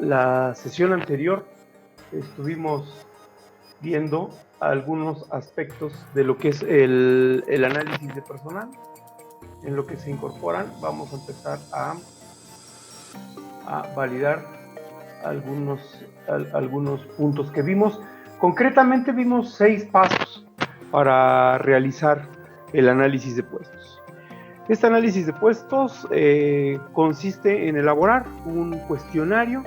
la sesión anterior estuvimos viendo algunos aspectos de lo que es el análisis de personal. En lo que se incorporan, vamos a empezar a validar algunos puntos que vimos. Concretamente vimos 6 pasos para realizar el análisis de puestos. Este análisis de puestos consiste en elaborar un cuestionario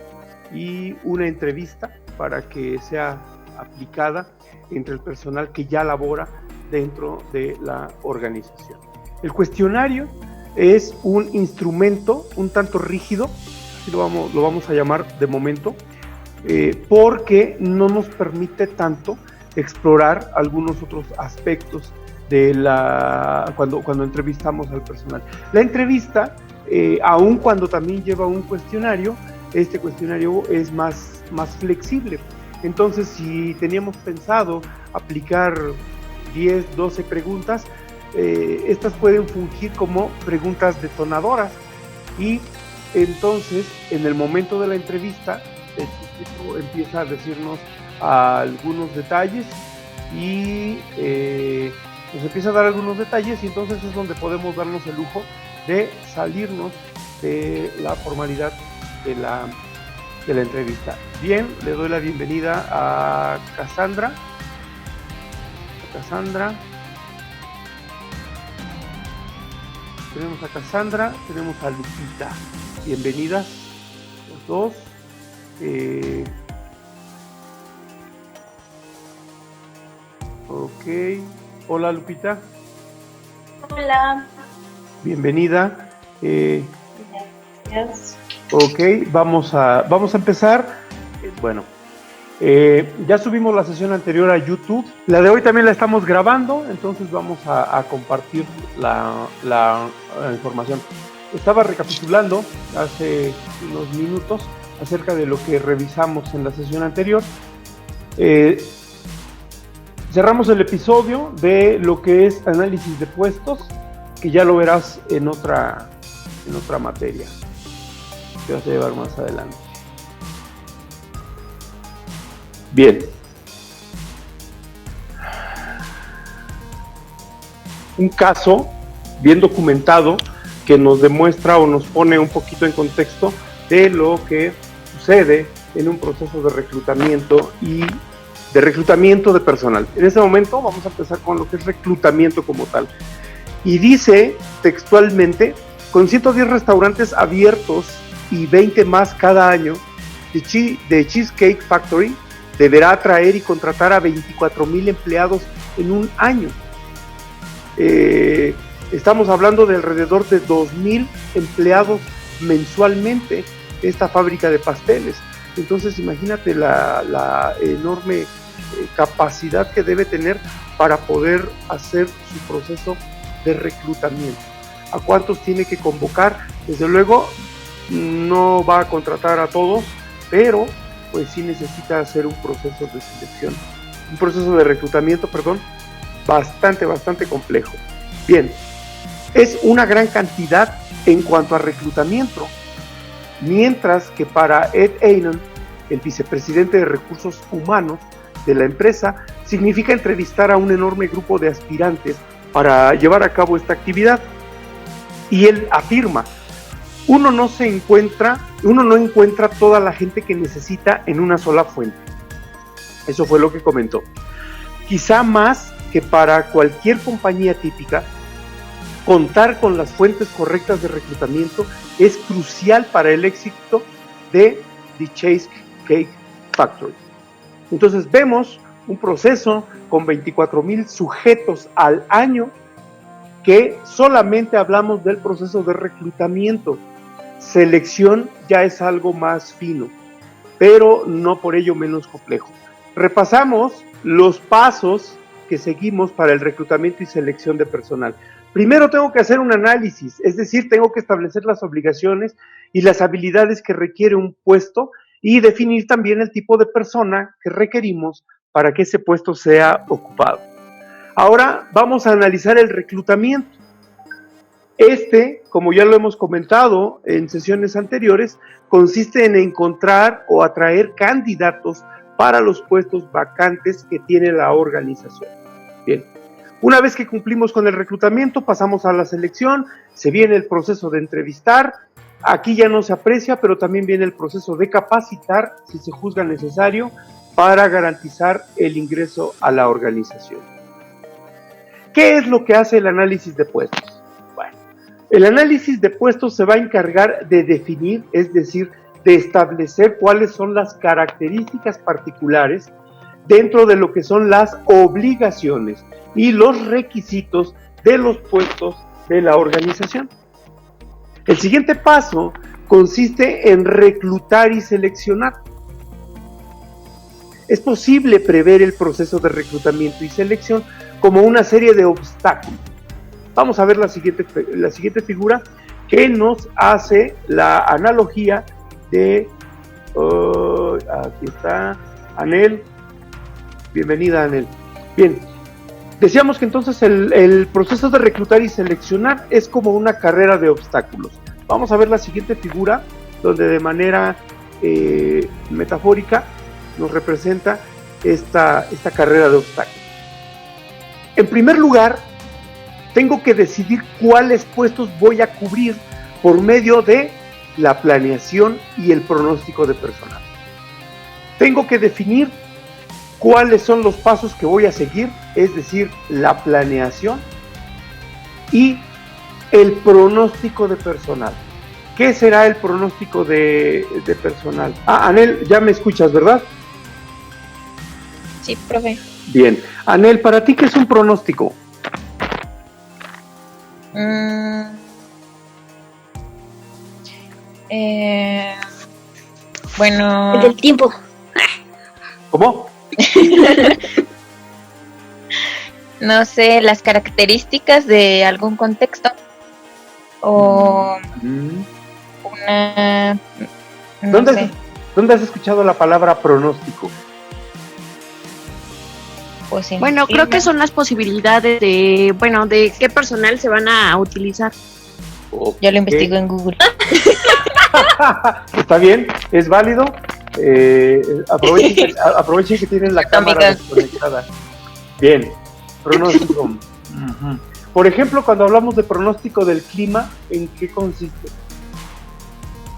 y una entrevista para que sea aplicada entre el personal que ya labora dentro de la organización. El cuestionario es un instrumento un tanto rígido, así lo vamos a llamar de momento, porque no nos permite tanto explorar algunos otros aspectos de cuando entrevistamos al personal. La entrevista, aun cuando también lleva un cuestionario, este cuestionario es más flexible. Entonces, si teníamos pensado aplicar 10, 12 preguntas, estas pueden fungir como preguntas detonadoras, y entonces en el momento de la entrevista el sujeto empieza a decirnos algunos detalles y nos empieza a dar algunos detalles, y entonces es donde podemos darnos el lujo de salirnos de la formalidad de la entrevista. Bien, le doy la bienvenida a Cassandra. Tenemos a Cassandra, tenemos a Lupita. Bienvenidas los dos. Ok. Hola, Lupita. Hola. Bienvenida. Gracias. Ok, vamos a empezar. Bueno, ya subimos la sesión anterior a YouTube. La de hoy también la estamos grabando, entonces vamos a compartir la información. Estaba recapitulando hace unos minutos acerca de lo que revisamos en la sesión anterior. Cerramos el episodio de lo que es análisis de puestos, que ya lo verás en otra materia que vas a llevar más adelante. Bien. Un caso bien documentado que nos demuestra o nos pone un poquito en contexto de lo que sucede en un proceso de reclutamiento y de reclutamiento de personal. En este momento vamos a empezar con lo que es reclutamiento como tal. Y dice textualmente: con 110 restaurantes abiertos y 20 más cada año, The Cheesecake Factory deberá atraer y contratar a 24,000 empleados en un año. Estamos hablando de alrededor de 2,000 empleados mensualmente esta fábrica de pasteles. Entonces imagínate la enorme capacidad que debe tener para poder hacer su proceso de reclutamiento. ¿A cuántos tiene que convocar? Desde luego no va a contratar a todos, pero pues sí necesita hacer un proceso de selección, un proceso de reclutamiento, bastante complejo. Bien, es una gran cantidad en cuanto a reclutamiento, mientras que para Ed Anon, el vicepresidente de recursos humanos de la empresa, significa entrevistar a un enorme grupo de aspirantes para llevar a cabo esta actividad. Y él afirma: uno no encuentra toda la gente que necesita en una sola fuente. Eso fue lo que comentó. Quizá más que para cualquier compañía típica, contar con las fuentes correctas de reclutamiento es crucial para el éxito de The Cheesecake Factory. Entonces vemos un proceso con 24,000 sujetos al año, que solamente hablamos del proceso de reclutamiento. Selección ya es algo más fino, pero no por ello menos complejo. Repasamos los pasos que seguimos para el reclutamiento y selección de personal. Primero tengo que hacer un análisis, es decir, tengo que establecer las obligaciones y las habilidades que requiere un puesto, y definir también el tipo de persona que requerimos para que ese puesto sea ocupado. Ahora vamos a analizar el reclutamiento. Como ya lo hemos comentado en sesiones anteriores, consiste en encontrar o atraer candidatos para los puestos vacantes que tiene la organización. Bien, una vez que cumplimos con el reclutamiento, pasamos a la selección, se viene el proceso de entrevistar, aquí ya no se aprecia, pero también viene el proceso de capacitar, si se juzga necesario, para garantizar el ingreso a la organización. ¿Qué es lo que hace el análisis de puestos? Bueno, el análisis de puestos se va a encargar de definir, es decir, de establecer cuáles son las características particulares dentro de lo que son las obligaciones y los requisitos de los puestos de la organización. El siguiente paso consiste en reclutar y seleccionar. Es posible prever el proceso de reclutamiento y selección como una serie de obstáculos. Vamos a ver la siguiente figura que nos hace la analogía de, aquí está, Anel. Bienvenida, Anel. Bien, decíamos que entonces el proceso de reclutar y seleccionar es como una carrera de obstáculos. Vamos a ver la siguiente figura, donde de manera metafórica nos representa esta carrera de obstáculos. En primer lugar, tengo que decidir cuáles puestos voy a cubrir por medio de la planeación y el pronóstico de personal. Tengo que definir cuáles son los pasos que voy a seguir, es decir, la planeación y el pronóstico de personal. ¿Qué será el pronóstico de personal? Anel, ya me escuchas, ¿verdad? Sí, profe. Bien. Anel, ¿para ti qué es un pronóstico? Bueno. El del tiempo. ¿Cómo? No sé, las características de algún contexto. O una. No sé. ¿Dónde has escuchado la palabra pronóstico? Pues bueno, creo que son las posibilidades de qué personal se van a utilizar. Okay. Yo lo investigo en Google. Está bien, es válido. Aprovechen que tienen la cámara desconectada. Bien, pronóstico. Uh-huh. Por ejemplo, cuando hablamos de pronóstico del clima, ¿en qué consiste?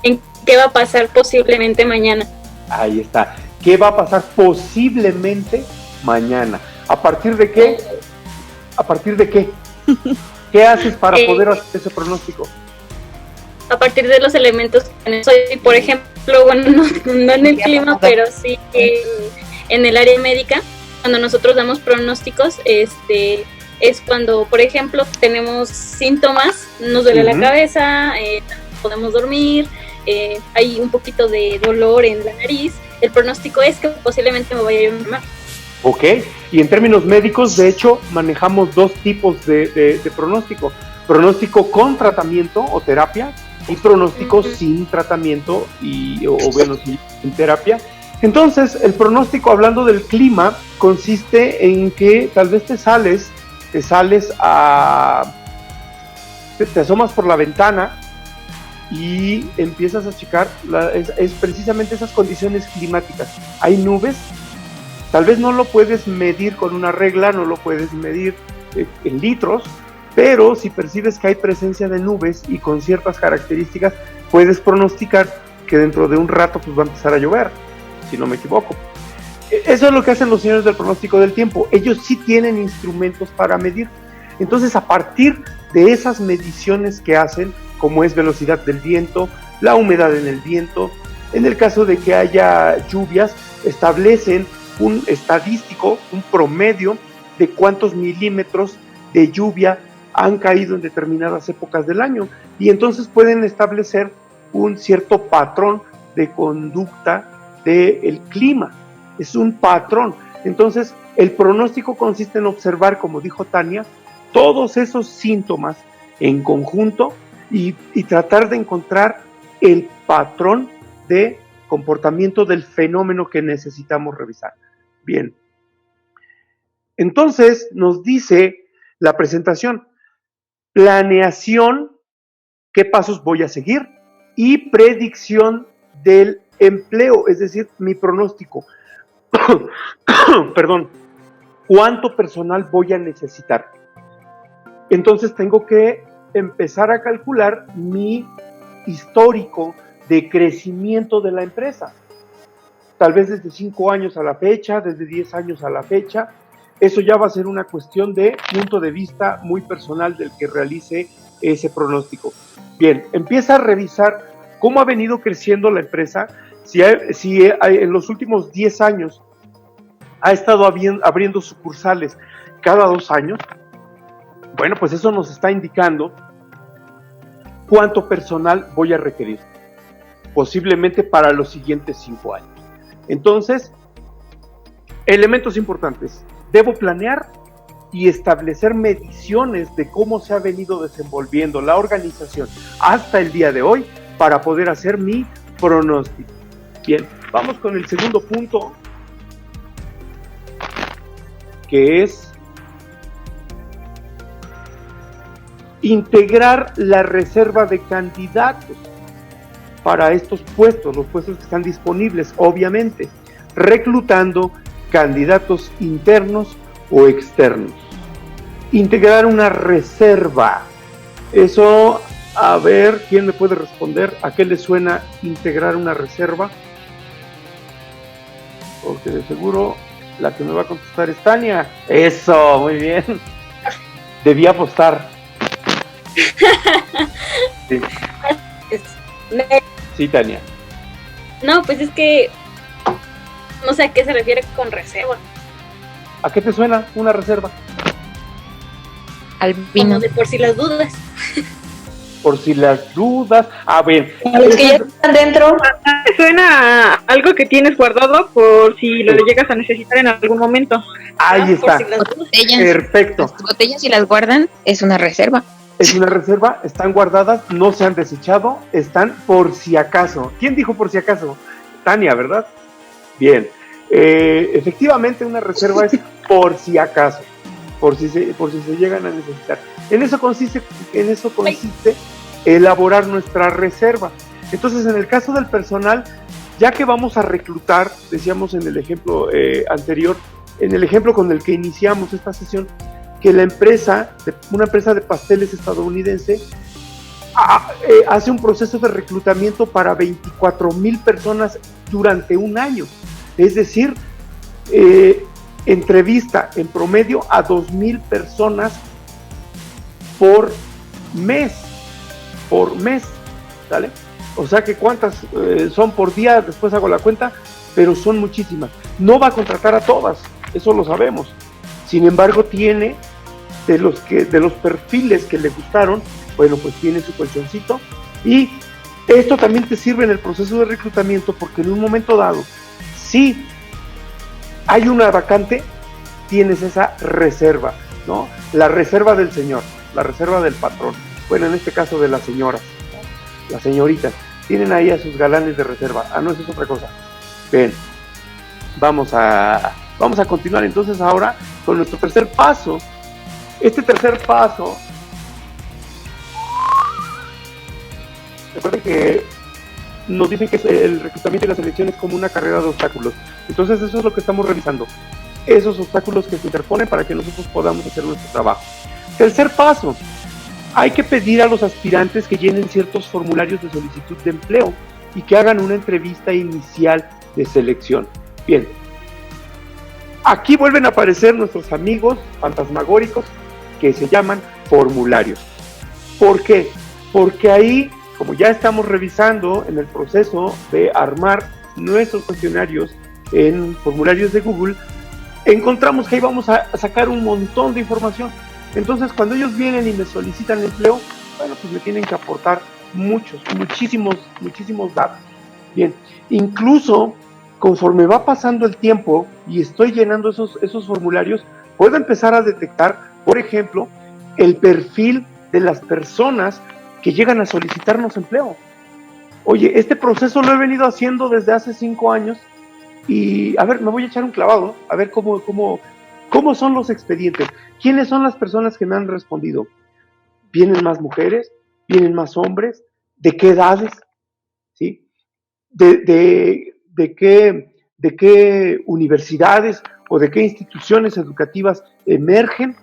En qué va a pasar posiblemente mañana. Ahí está. ¿Qué va a pasar posiblemente mañana? ¿A partir de qué? ¿A partir de qué? ¿Qué haces para poder hacer ese pronóstico? A partir de los elementos que tenemos hoy, por ejemplo, bueno, no en el clima, pero sí en el área médica, cuando nosotros damos pronósticos, es cuando, por ejemplo, tenemos síntomas, nos duele la cabeza, podemos dormir, hay un poquito de dolor en la nariz, el pronóstico es que posiblemente me vaya a enfermar. Ok, y en términos médicos, de hecho, manejamos dos tipos de pronóstico. Pronóstico con tratamiento o terapia y pronóstico sin tratamiento sin terapia. Entonces, el pronóstico, hablando del clima, consiste en que tal vez te asomas por la ventana y empiezas a checar, es precisamente esas condiciones climáticas. Hay nubes, tal vez no lo puedes medir con una regla, no lo puedes medir en litros, pero si percibes que hay presencia de nubes y con ciertas características, puedes pronosticar que dentro de un rato pues va a empezar a llover, si no me equivoco. Eso es lo que hacen los señores del pronóstico del tiempo. Ellos sí tienen instrumentos para medir. Entonces, a partir de esas mediciones que hacen, como es velocidad del viento, la humedad en el viento, en el caso de que haya lluvias, establecen un estadístico, un promedio de cuántos milímetros de lluvia han caído en determinadas épocas del año, y entonces pueden establecer un cierto patrón de conducta del clima. Es un patrón. Entonces, el pronóstico consiste en observar, como dijo Tania, todos esos síntomas en conjunto y tratar de encontrar el patrón de comportamiento del fenómeno que necesitamos revisar. Bien. Entonces, nos dice la presentación, planeación qué pasos voy a seguir y predicción del empleo, es decir, mi pronóstico. Perdón, ¿cuánto personal voy a necesitar? Entonces tengo que empezar a calcular mi histórico de crecimiento de la empresa. Tal vez desde 5 años a la fecha, desde 10 años a la fecha. Eso ya va a ser una cuestión de punto de vista muy personal del que realice ese pronóstico. Bien, empieza a revisar cómo ha venido creciendo la empresa, si en los últimos 10 años ha estado abriendo sucursales cada 2 años. Bueno, pues eso nos está indicando cuánto personal voy a requerir, posiblemente para los siguientes 5 años. Entonces, elementos importantes. Debo planear y establecer mediciones de cómo se ha venido desenvolviendo la organización hasta el día de hoy para poder hacer mi pronóstico. Bien, vamos con el segundo punto, que es integrar la reserva de candidatos para estos puestos, los puestos que están disponibles, obviamente, reclutando candidatos internos o externos. Integrar una reserva. Eso, a ver, ¿quién me puede responder? ¿A qué le suena integrar una reserva? Porque de seguro la que me va a contestar es Tania. Eso, muy bien. Debí apostar. Sí. Sí, Tania. No, pues es que no sé a qué se refiere con reserva. ¿A qué te suena una reserva? Al Como vino. de por si las dudas. Por si las dudas. A ver. Los que ya están dentro. Suena a algo que tienes guardado por si lo llegas a necesitar en algún momento. Ahí Por está. si las dudas. Botellas. Perfecto. Las botellas, si las guardan, es una reserva. Es una reserva, están guardadas, no se han desechado, están por si acaso. ¿Quién dijo por si acaso? Tania, ¿verdad? Bien. Efectivamente, una reserva es por si acaso, por si se llegan a necesitar. En eso consiste elaborar nuestra reserva. Entonces, en el caso del personal, ya que vamos a reclutar, decíamos en el ejemplo anterior, en el ejemplo con el que iniciamos esta sesión, que una empresa de pasteles estadounidense hace un proceso de reclutamiento para 24,000 personas durante un año. Es decir, entrevista en promedio a 2,000 personas por mes, ¿sale? O sea que cuántas son por día, después hago la cuenta, pero son muchísimas. No va a contratar a todas, eso lo sabemos. Sin embargo, tiene de los perfiles que le gustaron, bueno, pues tiene su colchoncito, y esto también te sirve en el proceso de reclutamiento, porque en un momento dado, si hay una vacante, tienes esa reserva, ¿no? La reserva del señor, la reserva del patrón, bueno, en este caso de las señoras, ¿no? Las señoritas, tienen ahí a sus galanes de reserva. No, eso es otra cosa. Bien, vamos a continuar entonces ahora con nuestro tercer paso. Este tercer paso, recuerden que nos dicen que el reclutamiento y la selección es como una carrera de obstáculos. Entonces eso es lo que estamos revisando, esos obstáculos que se interponen para que nosotros podamos hacer nuestro trabajo. Tercer paso, hay que pedir a los aspirantes que llenen ciertos formularios de solicitud de empleo y que hagan una entrevista inicial de selección. Bien, aquí vuelven a aparecer nuestros amigos fantasmagóricos que se llaman formularios. ¿Por qué? Porque ahí, como ya estamos revisando en el proceso de armar nuestros cuestionarios en formularios de Google, encontramos que ahí vamos a sacar un montón de información. Entonces, cuando ellos vienen y me solicitan empleo, bueno, pues me tienen que aportar muchísimos datos. Bien, incluso conforme va pasando el tiempo y estoy llenando esos formularios, puedo empezar a detectar, por ejemplo, el perfil de las personas que llegan a solicitarnos empleo. Oye, este proceso lo he venido haciendo desde hace 5 años y, a ver, me voy a echar un clavado, ¿no? A ver cómo son los expedientes. ¿Quiénes son las personas que me han respondido? ¿Vienen más mujeres? vienen más hombres, de qué edades, ¿sí? De qué universidades o de qué instituciones educativas emergen.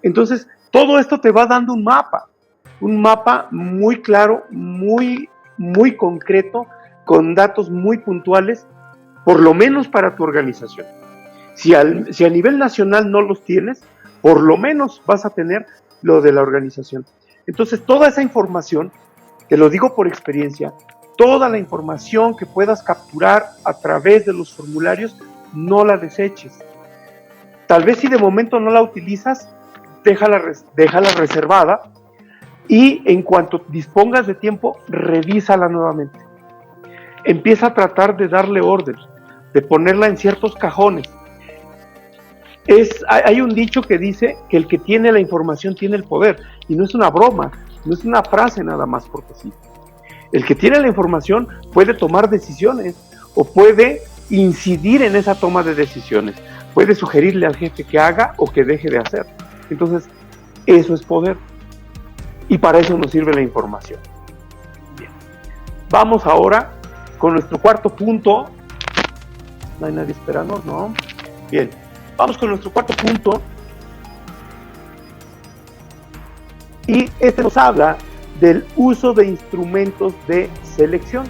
Entonces, todo esto te va dando un mapa muy claro, muy concreto, con datos muy puntuales, por lo menos para tu organización. Si a nivel nacional no los tienes, por lo menos vas a tener lo de la organización. Entonces, toda esa información, te lo digo por experiencia, toda la información que puedas capturar a través de los formularios, no la deseches. Tal vez si de momento no la utilizas, déjala reservada y en cuanto dispongas de tiempo, revísala nuevamente. Empieza a tratar de darle orden, de ponerla en ciertos cajones. Hay un dicho que dice que el que tiene la información tiene el poder, y no es una broma, no es una frase nada más porque sí. El que tiene la información puede tomar decisiones o puede incidir en esa toma de decisiones, puede sugerirle al jefe que haga o que deje de hacer. Entonces, eso es poder, y para eso nos sirve la información. Bien. Vamos ahora con nuestro cuarto punto. ¿No hay nadie esperando? ¿No? Bien. Vamos con nuestro cuarto punto. Y este nos habla del uso de instrumentos de selección,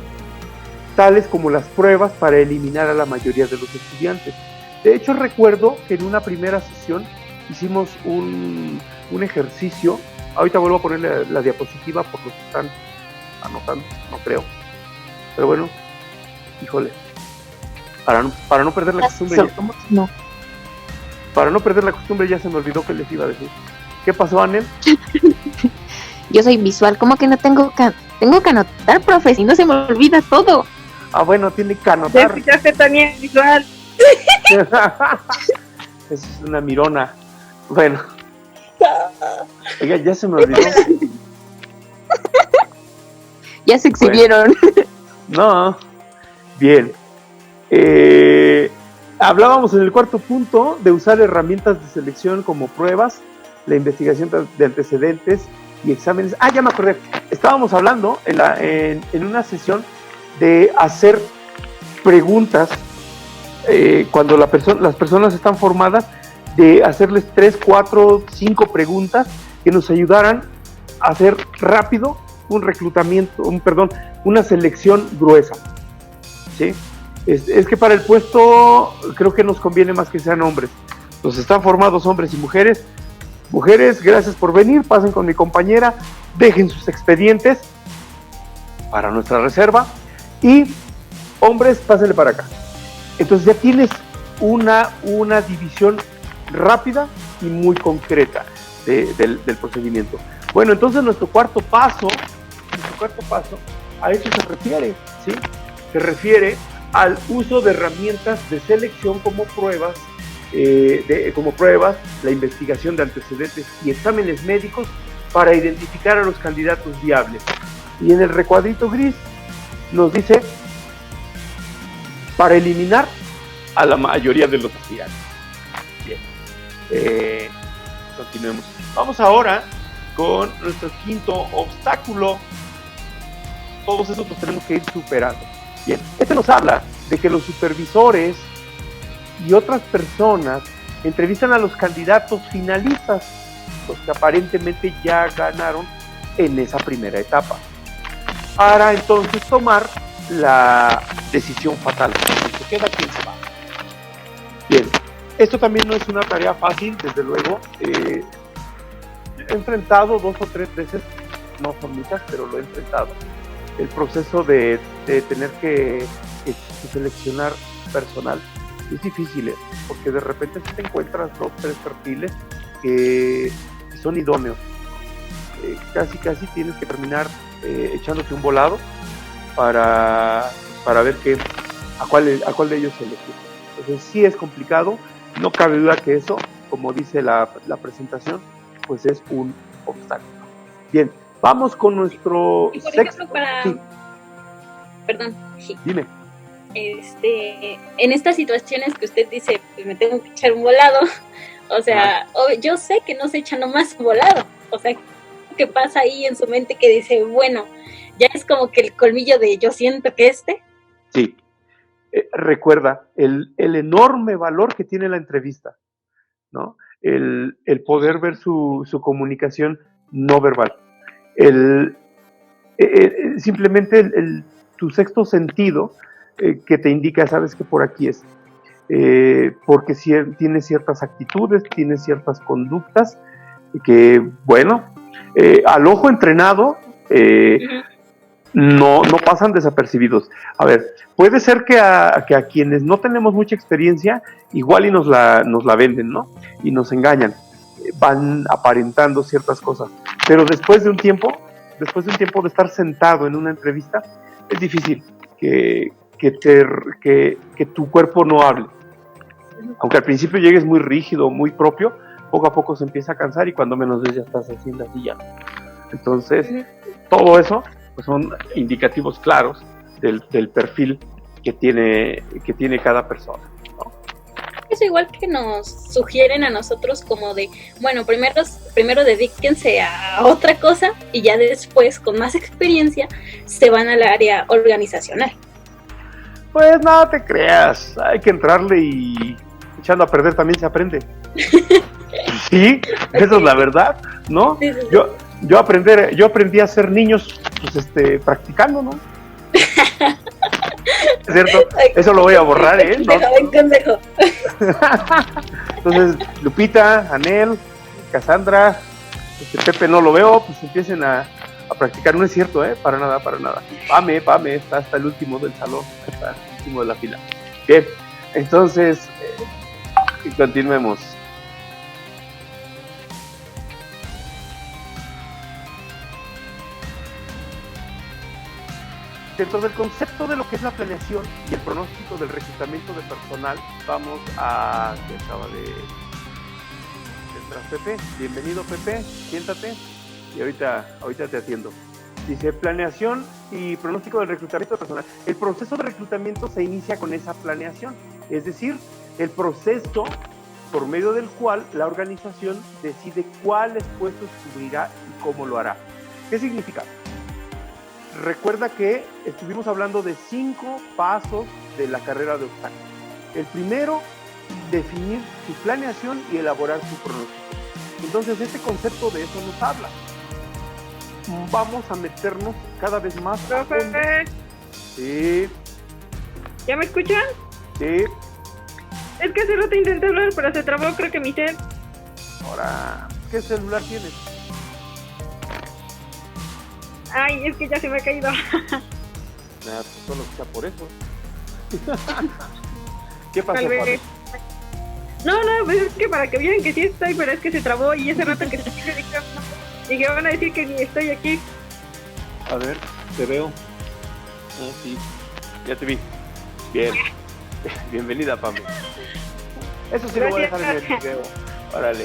tales como las pruebas para eliminar a la mayoría de los estudiantes. De hecho, recuerdo que en una primera sesión hicimos un ejercicio. Ahorita vuelvo a poner la diapositiva por los que están anotando, no creo. Pero bueno, híjole, para no perder la costumbre. No. Para no perder la costumbre, ya se me olvidó que les iba a decir. ¿Qué pasó, Anel? Yo soy visual, ¿cómo que no tengo que anotar, profe? Si no se me olvida todo. Ah, bueno, tiene que anotar. Te escuchaste también visual. Es una mirona. Bueno. Oiga, ya se me olvidó. Ya se exhibieron. Bueno, no. Bien. Hablábamos en el cuarto punto de usar herramientas de selección como pruebas, la investigación de antecedentes y exámenes. Ah, ya me acordé. Estábamos hablando en una sesión de hacer preguntas cuando las personas están formadas, de hacerles 3, 4, 5 preguntas que nos ayudaran a hacer rápido un reclutamiento, una selección gruesa. ¿Sí? Es que para el puesto creo que nos conviene más que sean hombres. Entonces están formados hombres y mujeres. Mujeres, gracias por venir, pasen con mi compañera, dejen sus expedientes para nuestra reserva, y hombres, pásenle para acá. Entonces ya tienes una división rápida y muy concreta del procedimiento. Bueno, entonces nuestro cuarto paso a eso se refiere, ¿sí? Se refiere al uso de herramientas de selección como pruebas, la investigación de antecedentes y exámenes médicos para identificar a los candidatos viables. Y en el recuadrito gris nos dice para eliminar a la mayoría de los aspirantes. Bien, continuemos. Vamos ahora con nuestro quinto obstáculo. Todos esos los tenemos que ir superando. Bien, este nos habla de que los supervisores y otras personas entrevistan a los candidatos finalistas, los que aparentemente ya ganaron en esa primera etapa, para entonces tomar la decisión fatal. ¿Se queda quién se va? Bien, esto también no es una tarea fácil, desde luego. He enfrentado 2 o 3 veces, no son muchas, pero lo he enfrentado, el proceso de tener que seleccionar personal. Es difícil, porque de repente te encuentras 2 o 3 perfiles que son idóneos. Casi tienes que terminar echándote un volado para ver a cuál de ellos elegir. Entonces sí es complicado, no cabe duda que eso, como dice la presentación, pues es un obstáculo. Bien, vamos con nuestro y por sexto. Ejemplo, Sí. Perdón. Sí. Dime. En estas situaciones que usted dice, pues me tengo que echar un volado, o sea, yo sé que no se echa nomás un volado, o sea, que pasa ahí en su mente que dice, bueno, ya es como que el colmillo de yo siento que Sí. Recuerda el enorme valor que tiene la entrevista, ¿no? El poder ver su comunicación no verbal. Simplemente tu sexto sentido que te indica, sabes que por aquí es. Porque tiene ciertas actitudes, tiene ciertas conductas que, bueno, al ojo entrenado no pasan desapercibidos. A ver, puede ser que a quienes no tenemos mucha experiencia, igual y nos la venden, ¿no? Y nos engañan, van aparentando ciertas cosas, pero después de un tiempo de estar sentado en una entrevista, es difícil que tu cuerpo no hable. Aunque al principio llegues muy rígido, muy propio, poco a poco se empieza a cansar y cuando menos ves ya estás así en la silla. Entonces, todo eso pues son indicativos claros del perfil que tiene cada persona, ¿no? Es igual que nos sugieren a nosotros como de, bueno, primero dedíquense a otra cosa y ya después, con más experiencia, se van al área organizacional. Pues no te creas, hay que entrarle y echando a perder también se aprende. Sí, esa es la verdad, ¿no? Sí. Yo aprendí a ser niños, pues practicando, ¿no? ¿Es cierto? Eso lo voy a borrar, ¿eh? Buen consejo. Entonces, Lupita, Anel, Cassandra, Pepe no lo veo, pues empiecen a practicar. No es cierto, para nada. Pame, está hasta el último del salón, hasta el último de la fila. Bien, entonces, continuemos. Dentro del concepto de lo que es la planeación y el pronóstico del reclutamiento de personal, vamos a que acaba de entrar Pepe. Bienvenido, Pepe, siéntate y ahorita te atiendo. Dice planeación y pronóstico del reclutamiento de personal. El proceso de reclutamiento se inicia con esa planeación, es decir, el proceso por medio del cual la organización decide cuáles puestos cubrirá y cómo lo hará. ¿Qué significa? Recuerda que estuvimos hablando de 5 pasos de la carrera de obstáculos. El primero, definir su planeación y elaborar su pronóstico. Entonces, este concepto de eso nos habla. Vamos a meternos cada vez más. Profe. Sí. ¿Ya me escuchan? Sí. Es que hace rato intenté hablar, pero se trabó, creo que mi cel. Ahora, ¿qué celular tienes? Ay, es que ya se me ha caído. Pues solo que sea por eso. ¿Qué pasó, Tal vez. No, pues es que para que vean que sí estoy, pero es que se trabó y hace rato que se dije, van a decir que ni estoy aquí. A ver, te veo. Ah, sí, ya te vi. Bien. Bienvenida, Pame. Eso sí. Gracias. Lo voy a dejar en el video. Órale.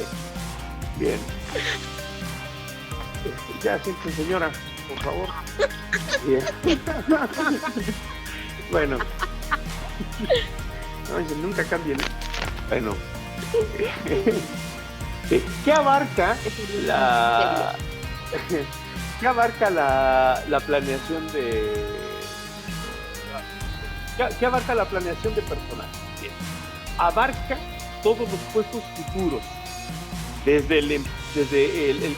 Bien. Ya, siente, señora, por favor. Bien. Bueno. No, nunca cambien. Bueno. ¿Qué abarca la planeación de... ¿Qué abarca la planeación de personal? Bien. Abarca todos los puestos futuros, desde el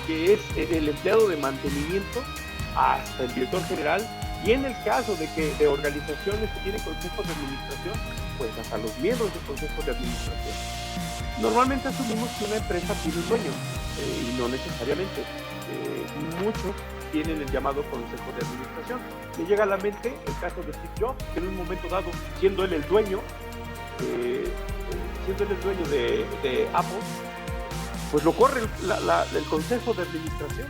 que es el empleado de mantenimiento hasta el director general, y en el caso de organizaciones que tienen consejos de administración, pues hasta los miembros del consejo de administración. Normalmente asumimos que una empresa tiene un dueño, y no necesariamente. Muchos tienen el llamado consejo de administración. Me llega a la mente el caso de Steve Jobs, que en un momento dado, siendo él el dueño de Apple, pues lo corre el consejo de administración.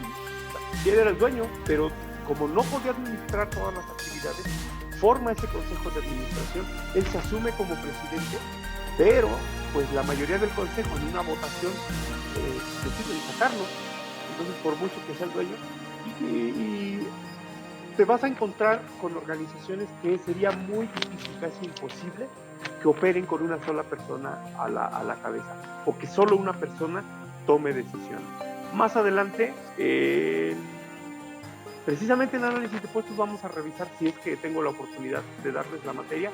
Sí, él era el dueño, pero como no podía administrar todas las actividades, forma ese consejo de administración. Él se asume como presidente, pero pues la mayoría del consejo en una votación deciden sacarlo. Entonces, por mucho que sea el dueño, y te vas a encontrar con organizaciones que sería muy difícil, casi imposible, que operen con una sola persona a la cabeza, o que solo una persona tome decisiones. más adelante, precisamente en análisis de puestos vamos a revisar, si es que tengo la oportunidad de darles la materia,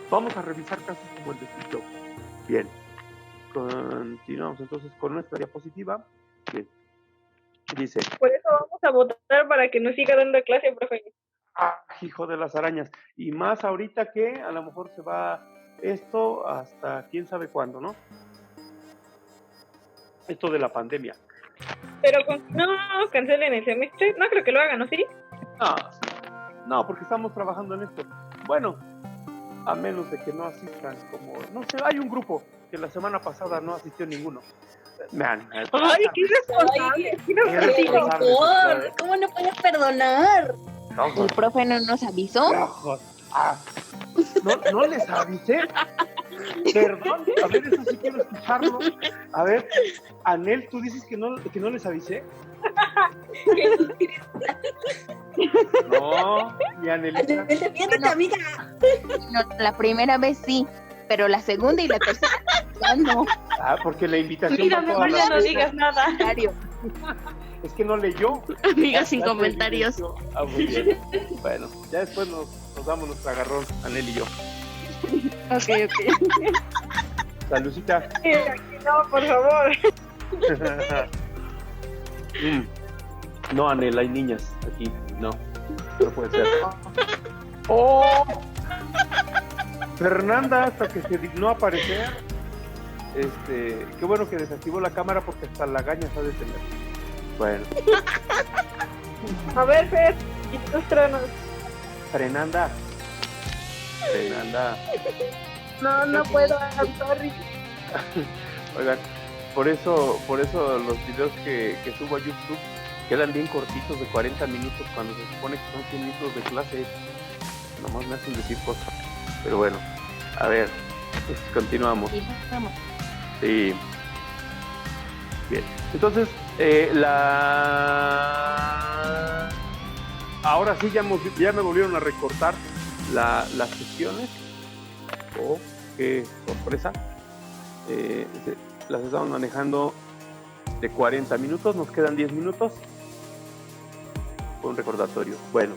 vamos a revisar casos como el de Steve Jobs. Bien, continuamos entonces con nuestra diapositiva. Bien, dice... Por eso vamos a votar para que nos siga dando clase, profe. Hijo de las arañas. Y más ahorita que a lo mejor se va esto hasta quién sabe cuándo, ¿no? Esto de la pandemia. Pero no cancelen el semestre. No creo que lo hagan, ¿no? ¿Sí? No, porque estamos trabajando en esto. Bueno, a menos de que no asistan como... No sé, hay un grupo que la semana pasada no asistió ninguno. ¡Ay, qué irresponsable! ¿Cómo no puedes perdonar? El profe no nos avisó. No les avisé. Perdón, a ver, eso sí quiero escucharlo. A ver, Anel, ¿tú dices que no les avisé? No, mi Anelita. Defiéndete, amiga. No, la primera vez sí, pero la segunda y la tercera ya no. Porque la invitación... Mira, mejor ya no digas nada. Es que no leyó. Amiga, sin comentarios. Muy bien. Bueno, ya después nos damos nuestro agarrón, Anel y yo. Ok. Saludcita. No, por favor. No, Anel, hay niñas aquí. No puede ser. ¡Oh! Fernanda, hasta que se dignó a aparecer. Qué bueno que desactivó la cámara porque hasta la gaña sabe tener. Bueno. A ver, Fer, ilústranos. Fernanda. No puedo, I'm sorry. Oigan, por eso los videos que subo a YouTube quedan bien cortitos de 40 minutos cuando se supone que son 100 minutos de clase. Nomás me hacen decir cosas. Pero bueno, a ver, pues continuamos. Sí. Bien. Entonces, ahora sí ya me volvieron a recortar las sesiones. Oh, qué sorpresa. Las estamos manejando de 40 minutos, nos quedan 10 minutos. Un recordatorio. Bueno,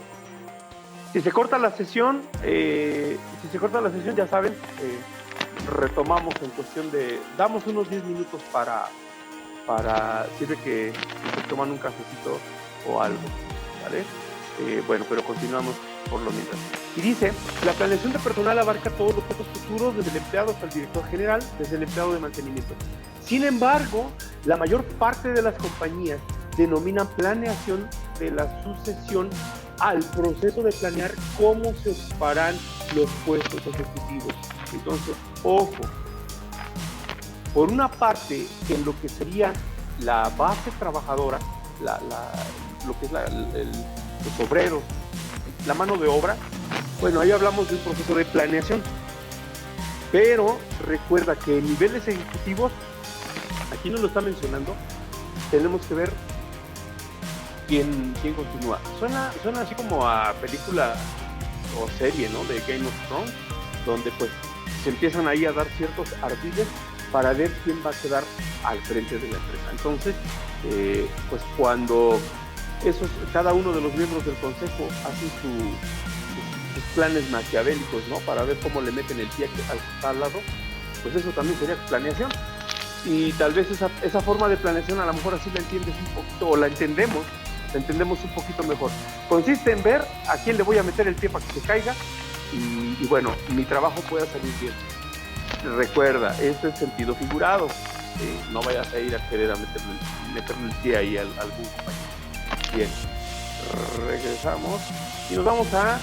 si se corta la sesión, ya saben, retomamos en cuestión de, damos unos 10 minutos para sirve que se toman un cafecito o algo, ¿vale? Bueno, pero continuamos por lo mientras. Y dice, la planeación de personal abarca todos los puestos futuros, desde el empleado hasta el director general, desde el empleado de mantenimiento. Sin embargo, la mayor parte de las compañías denominan planeación de la sucesión al proceso de planear cómo se ocuparán los puestos ejecutivos. Entonces, ojo, por una parte, en lo que sería la base trabajadora, lo que es los obreros, la mano de obra, bueno, ahí hablamos de un proceso de planeación, pero recuerda que en niveles ejecutivos, aquí no lo está mencionando, tenemos que ver quién continúa. Suena así como a película o serie, ¿no? De Game of Thrones, donde pues se empiezan ahí a dar ciertos ardides para ver quién va a quedar al frente de la empresa. Entonces, pues cuando cada uno de los miembros del consejo hacen sus planes maquiavélicos, ¿no? Para ver cómo le meten el pie al que está al lado, pues eso también sería planeación. Y tal vez esa forma de planeación a lo mejor así la entiendes un poquito, o la entendemos un poquito mejor. Consiste en ver a quién le voy a meter el pie para que se caiga y bueno, mi trabajo pueda salir bien. Recuerda, esto es sentido figurado. No vayas a ir a querer meterle el pie ahí a algún compañero. Bien, regresamos y nos vamos a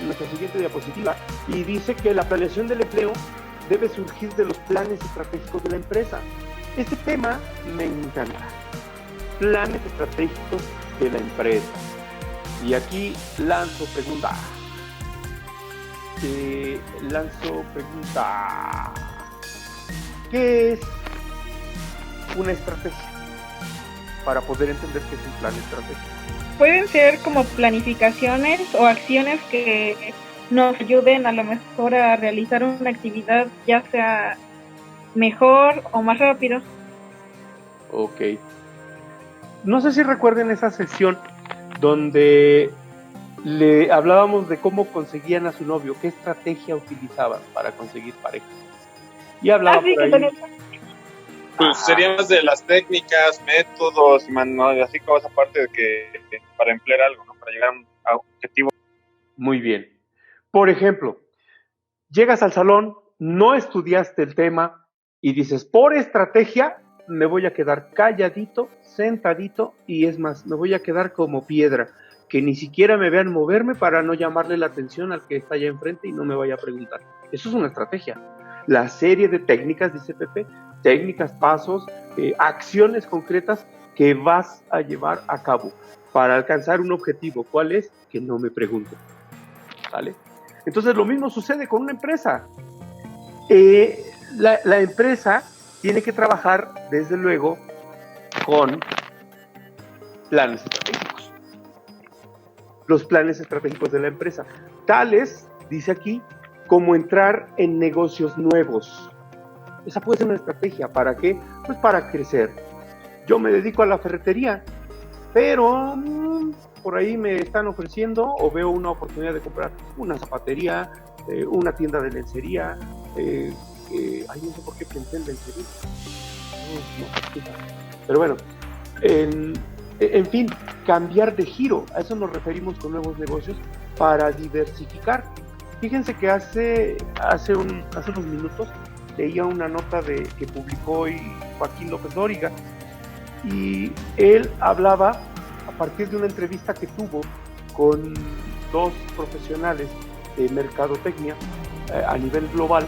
nuestra siguiente diapositiva, y dice que la planeación del empleo debe surgir de los planes estratégicos de la empresa. Este tema me encanta. Planes estratégicos de la empresa. Y aquí lanzo pregunta. ¿Qué es una estrategia? Para poder entender qué es un plan estratégico. Pueden ser como planificaciones o acciones que nos ayuden a lo mejor a realizar una actividad ya sea mejor o más rápido. Ok. No sé si recuerden esa sesión donde le hablábamos de cómo conseguían a su novio, qué estrategia utilizaban para conseguir pareja. Y hablaba sí, por que ahí. tenés. Pues sería más de las técnicas, métodos, así cosas aparte de que para emplear algo, ¿no? Para llegar a un objetivo. Muy bien. Por ejemplo, llegas al salón, no estudiaste el tema y dices, por estrategia me voy a quedar calladito, sentadito y es más, me voy a quedar como piedra, que ni siquiera me vean moverme para no llamarle la atención al que está allá enfrente y no me vaya a preguntar. Eso es una estrategia. La serie de técnicas, dice Pepe, técnicas, pasos, acciones concretas que vas a llevar a cabo para alcanzar un objetivo. ¿Cuál es? Que no me pregunten. ¿Vale? Entonces lo mismo sucede con una empresa. La empresa tiene que trabajar, desde luego, con planes estratégicos. Los planes estratégicos de la empresa, tales, dice aquí, como entrar en negocios nuevos. Esa puede ser una estrategia. ¿Para qué? Pues para crecer. Yo me dedico a la ferretería, pero por ahí me están ofreciendo o veo una oportunidad de comprar una zapatería, una tienda de lencería. No sé por qué pensé en lencería. Pero bueno, en fin, cambiar de giro. A eso nos referimos con nuevos negocios, para diversificar. Fíjense que hace unos minutos leía una nota que publicó hoy Joaquín López Dóriga, y él hablaba a partir de una entrevista que tuvo con dos profesionales de mercadotecnia a nivel global.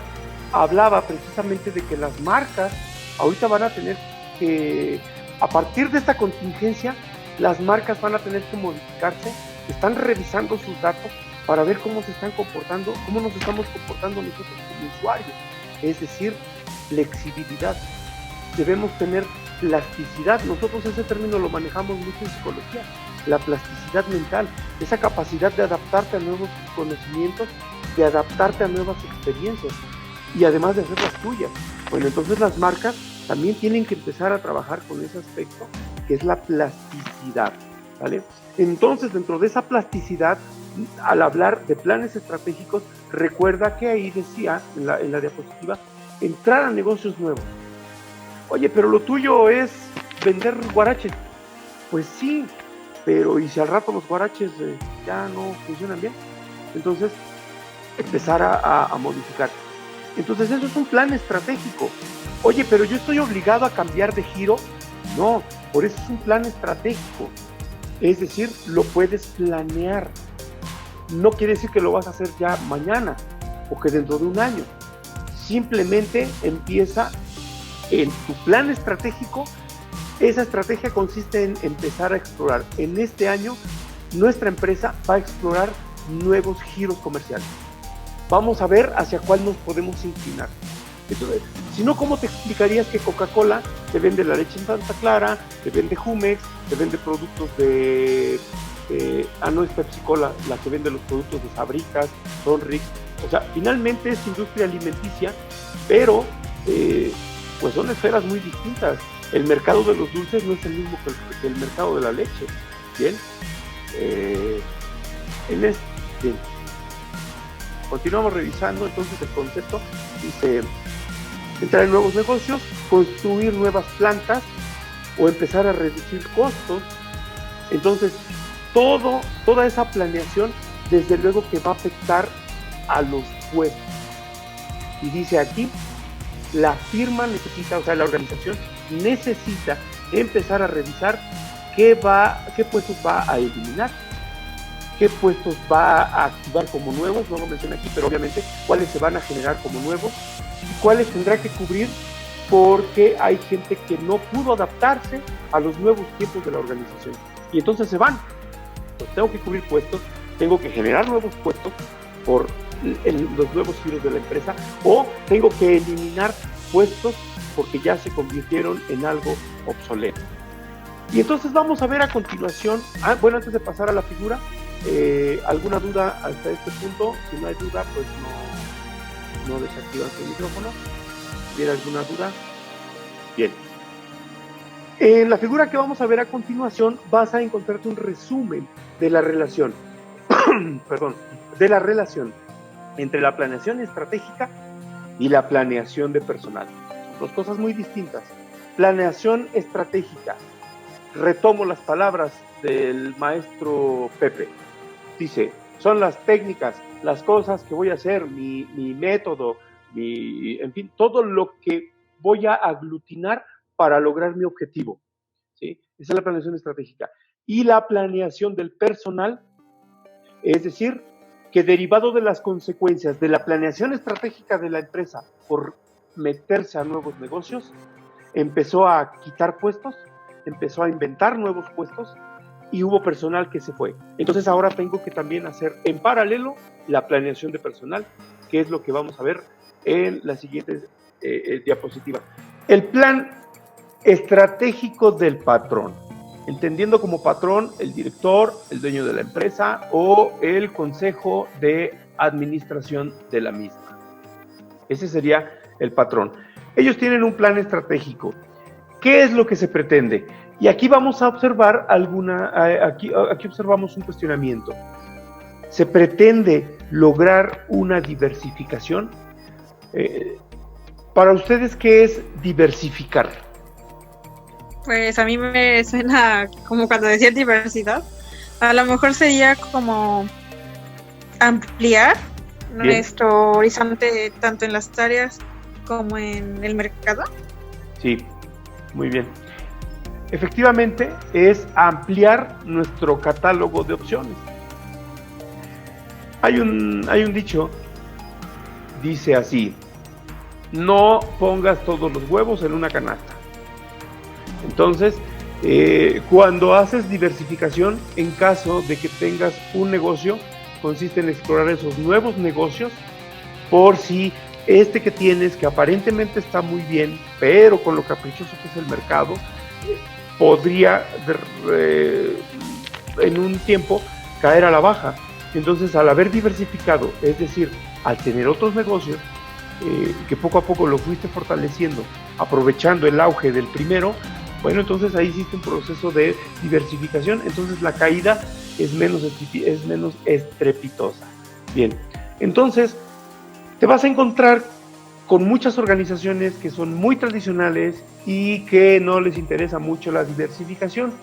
Hablaba precisamente de que las marcas ahorita van a tener que, a partir de esta contingencia, las marcas van a tener que modificarse. Están revisando sus datos para ver cómo se están comportando, cómo nos estamos comportando nosotros como usuarios. Es decir, flexibilidad. Debemos tener plasticidad. Nosotros ese término lo manejamos mucho en psicología. La plasticidad mental, esa capacidad de adaptarte a nuevos conocimientos, de adaptarte a nuevas experiencias y además de hacerlas tuyas. Bueno, entonces las marcas también tienen que empezar a trabajar con ese aspecto, que es la plasticidad, ¿vale? Entonces, dentro de esa plasticidad, al hablar de planes estratégicos, recuerda que ahí decía, en la diapositiva, entrar a negocios nuevos. Oye, pero lo tuyo es vender guaraches. Pues sí, pero ¿y si al rato los guaraches ya no funcionan bien? Entonces, empezar a modificar. Entonces, eso es un plan estratégico. Oye, pero yo estoy obligado a cambiar de giro. No, por eso es un plan estratégico. Es decir, lo puedes planear. No quiere decir que lo vas a hacer ya mañana o que dentro de un año. Simplemente empieza en tu plan estratégico. Esa estrategia consiste en empezar a explorar. En este año, nuestra empresa va a explorar nuevos giros comerciales. Vamos a ver hacia cuál nos podemos inclinar. Entonces, si no, ¿cómo te explicarías que Coca-Cola te vende la leche en Santa Clara, te vende Jumex, te vende productos de... no es Pepsi-Cola la que vende los productos de Sabritas, Sonrix? O sea, finalmente es industria alimenticia, pero pues son esferas muy distintas. El mercado de los dulces no es el mismo que el mercado de la leche. Bien, bien. Continuamos revisando entonces el concepto. Dice: entrar en nuevos negocios, construir nuevas plantas o empezar a reducir costos. Entonces, toda esa planeación, desde luego que va a afectar a los puestos. Y dice aquí, la firma necesita, o sea, la organización necesita empezar a revisar qué puestos va a eliminar, qué puestos va a activar como nuevos, no lo mencioné aquí, pero obviamente cuáles se van a generar como nuevos y cuáles tendrá que cubrir porque hay gente que no pudo adaptarse a los nuevos tiempos de la organización y entonces se van. Pues tengo que cubrir puestos, tengo que generar nuevos puestos por los nuevos giros de la empresa, o tengo que eliminar puestos porque ya se convirtieron en algo obsoleto. Y entonces vamos a ver a continuación, bueno, antes de pasar a la figura, ¿alguna duda hasta este punto? Si no hay duda, pues no desactivan su micrófono. ¿Tiene alguna duda? Bien. En la figura que vamos a ver a continuación vas a encontrarte un resumen de la relación, de la relación entre la planeación estratégica y la planeación de personal. Dos cosas muy distintas. Planeación estratégica. Retomo las palabras del maestro Pepe. Dice, son las técnicas, las cosas que voy a hacer, mi método, en fin, todo lo que voy a aglutinar para lograr mi objetivo. ¿Sí? Esa es la planeación estratégica. Y la planeación del personal, es decir, que derivado de las consecuencias de la planeación estratégica de la empresa por meterse a nuevos negocios, empezó a quitar puestos, empezó a inventar nuevos puestos y hubo personal que se fue. Entonces ahora tengo que también hacer en paralelo la planeación de personal, que es lo que vamos a ver en la siguiente diapositiva. El plan estratégico del patrón, entendiendo como patrón el director, el dueño de la empresa o el consejo de administración de la misma. Ese sería el patrón. Ellos tienen un plan estratégico. ¿Qué es lo que se pretende? Y aquí vamos a observar aquí observamos un cuestionamiento. ¿Se pretende lograr una diversificación? Para ustedes, ¿qué es diversificar? Pues a mí me suena como cuando decía diversidad. A lo mejor sería como ampliar nuestro horizonte tanto en las áreas como en el mercado. Sí, muy bien. Efectivamente, es ampliar nuestro catálogo de opciones. Hay un dicho, dice así: no pongas todos los huevos en una canasta. Entonces, cuando haces diversificación, en caso de que tengas un negocio, consiste en explorar esos nuevos negocios por si este que tienes, que aparentemente está muy bien, pero con lo caprichoso que es el mercado, podría en un tiempo caer a la baja. Entonces, al haber diversificado, es decir, al tener otros negocios que poco a poco lo fuiste fortaleciendo, aprovechando el auge del primero, bueno, entonces ahí hiciste un proceso de diversificación, entonces la caída es menos estrepitosa. Bien, entonces te vas a encontrar con muchas organizaciones que son muy tradicionales y que no les interesa mucho la diversificación.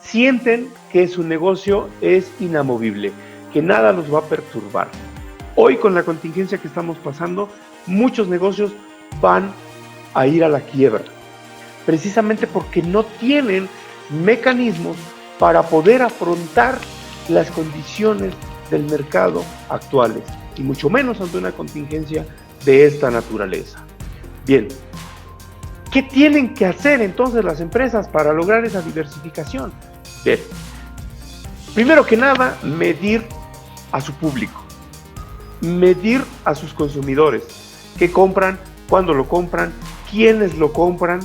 Sienten que su negocio es inamovible, que nada los va a perturbar. Hoy, con la contingencia que estamos pasando, muchos negocios van a ir a la quiebra, precisamente porque no tienen mecanismos para poder afrontar las condiciones del mercado actuales, y mucho menos ante una contingencia de esta naturaleza. Bien, ¿qué tienen que hacer entonces las empresas para lograr esa diversificación? Bien, primero que nada, medir a su público, medir a sus consumidores, qué compran, cuándo lo compran, quiénes lo compran,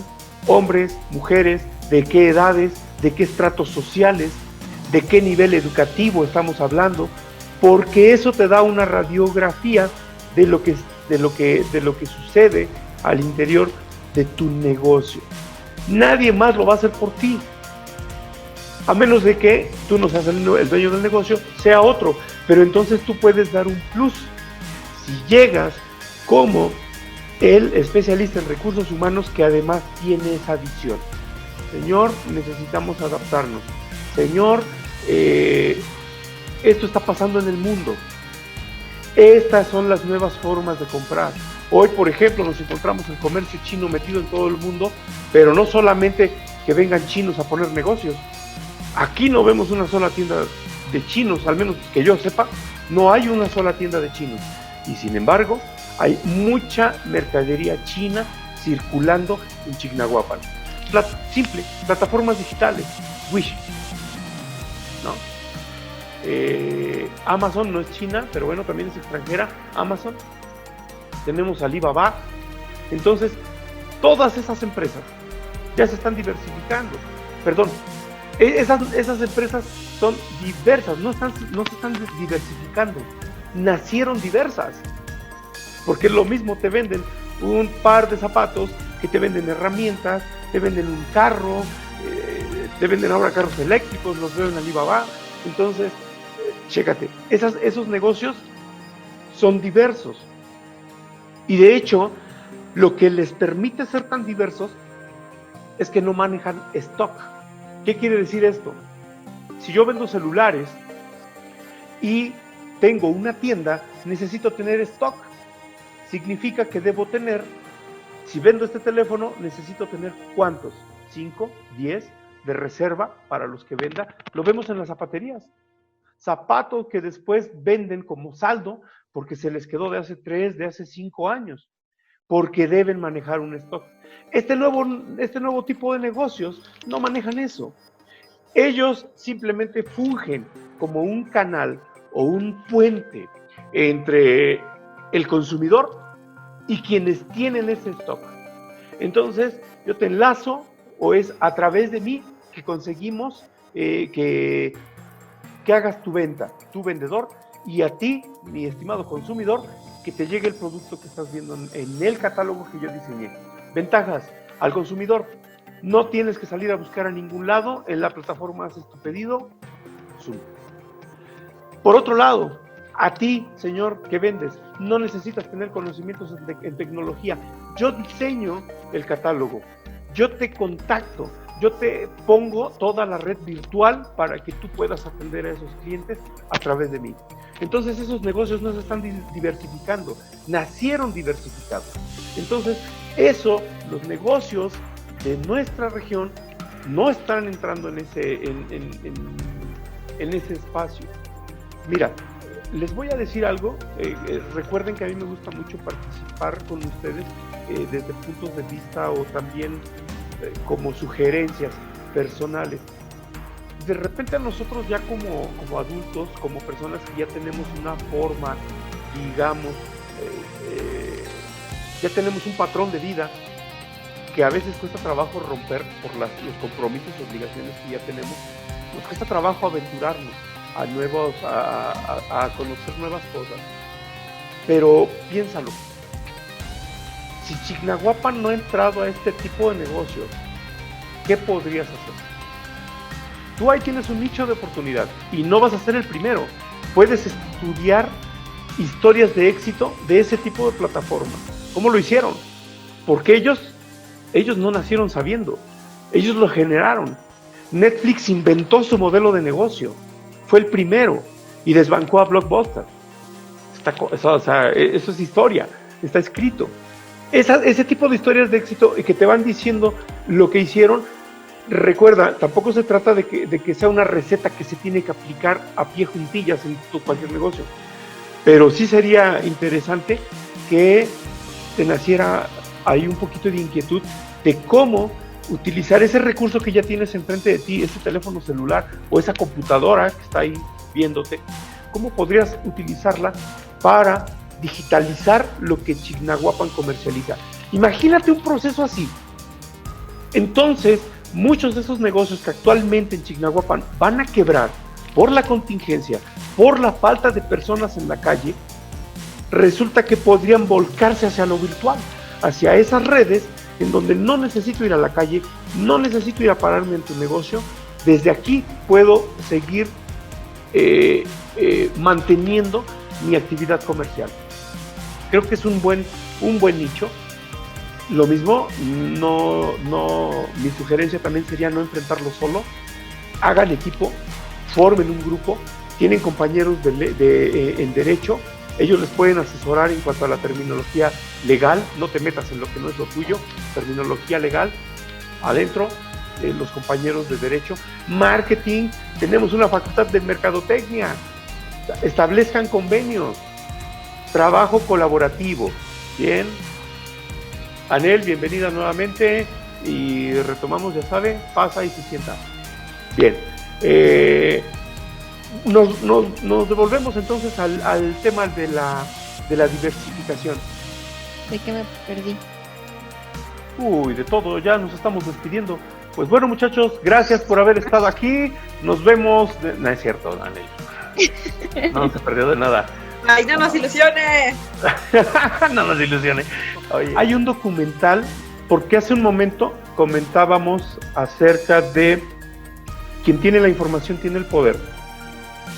hombres, mujeres, de qué edades, de qué estratos sociales, de qué nivel educativo estamos hablando, porque eso te da una radiografía de lo que sucede al interior de tu negocio. Nadie más lo va a hacer por ti, a menos de que tú no seas el dueño del negocio, sea otro, pero entonces tú puedes dar un plus si llegas como el especialista en recursos humanos que además tiene esa visión. Señor, necesitamos adaptarnos. Señor, esto está pasando en el mundo. Estas son las nuevas formas de comprar. Hoy, por ejemplo, nos encontramos el comercio chino metido en todo el mundo, pero no solamente que vengan chinos a poner negocios. Aquí no vemos una sola tienda de chinos, al menos que yo sepa, no hay una sola tienda de chinos. Y sin embargo, hay mucha mercadería china circulando en Chignahuapan. Simple, plataformas digitales, Wish, ¿no? Amazon no es China, pero bueno, también es extranjera, Amazon. Tenemos Alibaba. Entonces, todas esas empresas ya se están diversificando. Perdón, esas empresas son diversas, no se están diversificando, nacieron diversas. Porque lo mismo te venden un par de zapatos que te venden herramientas, te venden un carro, te venden ahora carros eléctricos, los veo en Alibaba. Entonces, chécate, esos negocios son diversos. Y de hecho, lo que les permite ser tan diversos es que no manejan stock. ¿Qué quiere decir esto? Si yo vendo celulares y tengo una tienda, necesito tener stock. Significa que debo tener, si vendo este teléfono, necesito tener ¿cuántos? 5, 10 de reserva para los que venda. Lo vemos en las zapaterías. Zapatos que después venden como saldo porque se les quedó de hace 3, de hace 5 años, porque deben manejar un stock. Este nuevo tipo de negocios no manejan eso. Ellos simplemente fungen como un canal o un puente entre el consumidor y quienes tienen ese stock. Entonces, yo te enlazo, o es a través de mí que conseguimos que hagas tu venta, tu vendedor, y a ti, mi estimado consumidor, que te llegue el producto que estás viendo en el catálogo que yo diseñé. Ventajas al consumidor: no tienes que salir a buscar a ningún lado, en la plataforma haces tu pedido, Zoom. Por otro lado, a ti, señor, que vendes, no necesitas tener conocimientos en tecnología. Yo diseño el catálogo, yo te contacto, yo te pongo toda la red virtual para que tú puedas atender a esos clientes a través de mí. Entonces esos negocios no se están diversificando, nacieron diversificados. Entonces los negocios de nuestra región no están entrando en ese espacio. Mira, les voy a decir algo. Recuerden que a mí me gusta mucho participar con ustedes desde puntos de vista o también como sugerencias personales. De repente a nosotros ya como adultos, como personas que ya tenemos una forma, digamos, ya tenemos un patrón de vida que a veces cuesta trabajo romper por los compromisos y obligaciones que ya tenemos. Nos cuesta trabajo aventurarnos a conocer nuevas cosas. Pero piénsalo, si Chignahuapan no ha entrado a este tipo de negocios, ¿qué podrías hacer? Tú ahí tienes un nicho de oportunidad y no vas a ser el primero. Puedes estudiar historias de éxito de ese tipo de plataformas. ¿Cómo lo hicieron? Porque ellos no nacieron sabiendo, ellos lo generaron. Netflix inventó su modelo de negocio, fue el primero y desbancó a Blockbuster. Eso es historia, está escrito. Ese tipo de historias de éxito que te van diciendo lo que hicieron. Recuerda, tampoco se trata de que sea una receta que se tiene que aplicar a pie juntillas en cualquier negocio, pero sí sería interesante que te naciera ahí un poquito de inquietud de cómo utilizar ese recurso que ya tienes enfrente de ti, ese teléfono celular o esa computadora que está ahí viéndote. ¿Cómo podrías utilizarla para digitalizar lo que Chignahuapan comercializa? Imagínate un proceso así. Entonces, muchos de esos negocios que actualmente en Chignahuapan van a quebrar por la contingencia, por la falta de personas en la calle, resulta que podrían volcarse hacia lo virtual, hacia esas redes en donde no necesito ir a la calle, no necesito ir a pararme en tu negocio. Desde aquí puedo seguir manteniendo mi actividad comercial. Creo que es un buen nicho. Lo mismo, mi sugerencia también sería no enfrentarlo solo. Hagan equipo, formen un grupo, tienen compañeros en derecho, ellos les pueden asesorar en cuanto a la terminología legal. No te metas en lo que no es lo tuyo, terminología legal, adentro, los compañeros de derecho. Marketing, tenemos una facultad de mercadotecnia, establezcan convenios, trabajo colaborativo. Bien, Anel, bienvenida nuevamente y retomamos, ya sabe, pasa y se sienta. Bien, nos devolvemos entonces al tema de la diversificación. ¿De qué me perdí? De todo, ya nos estamos despidiendo. Pues bueno, muchachos, gracias por haber estado aquí. Nos vemos. No es cierto, Anel. No se perdió de nada. ¡Ay, no nos ilusiones! No nos ilusiones. Oye, hay un documental, porque hace un momento comentábamos acerca de quien tiene la información tiene el poder.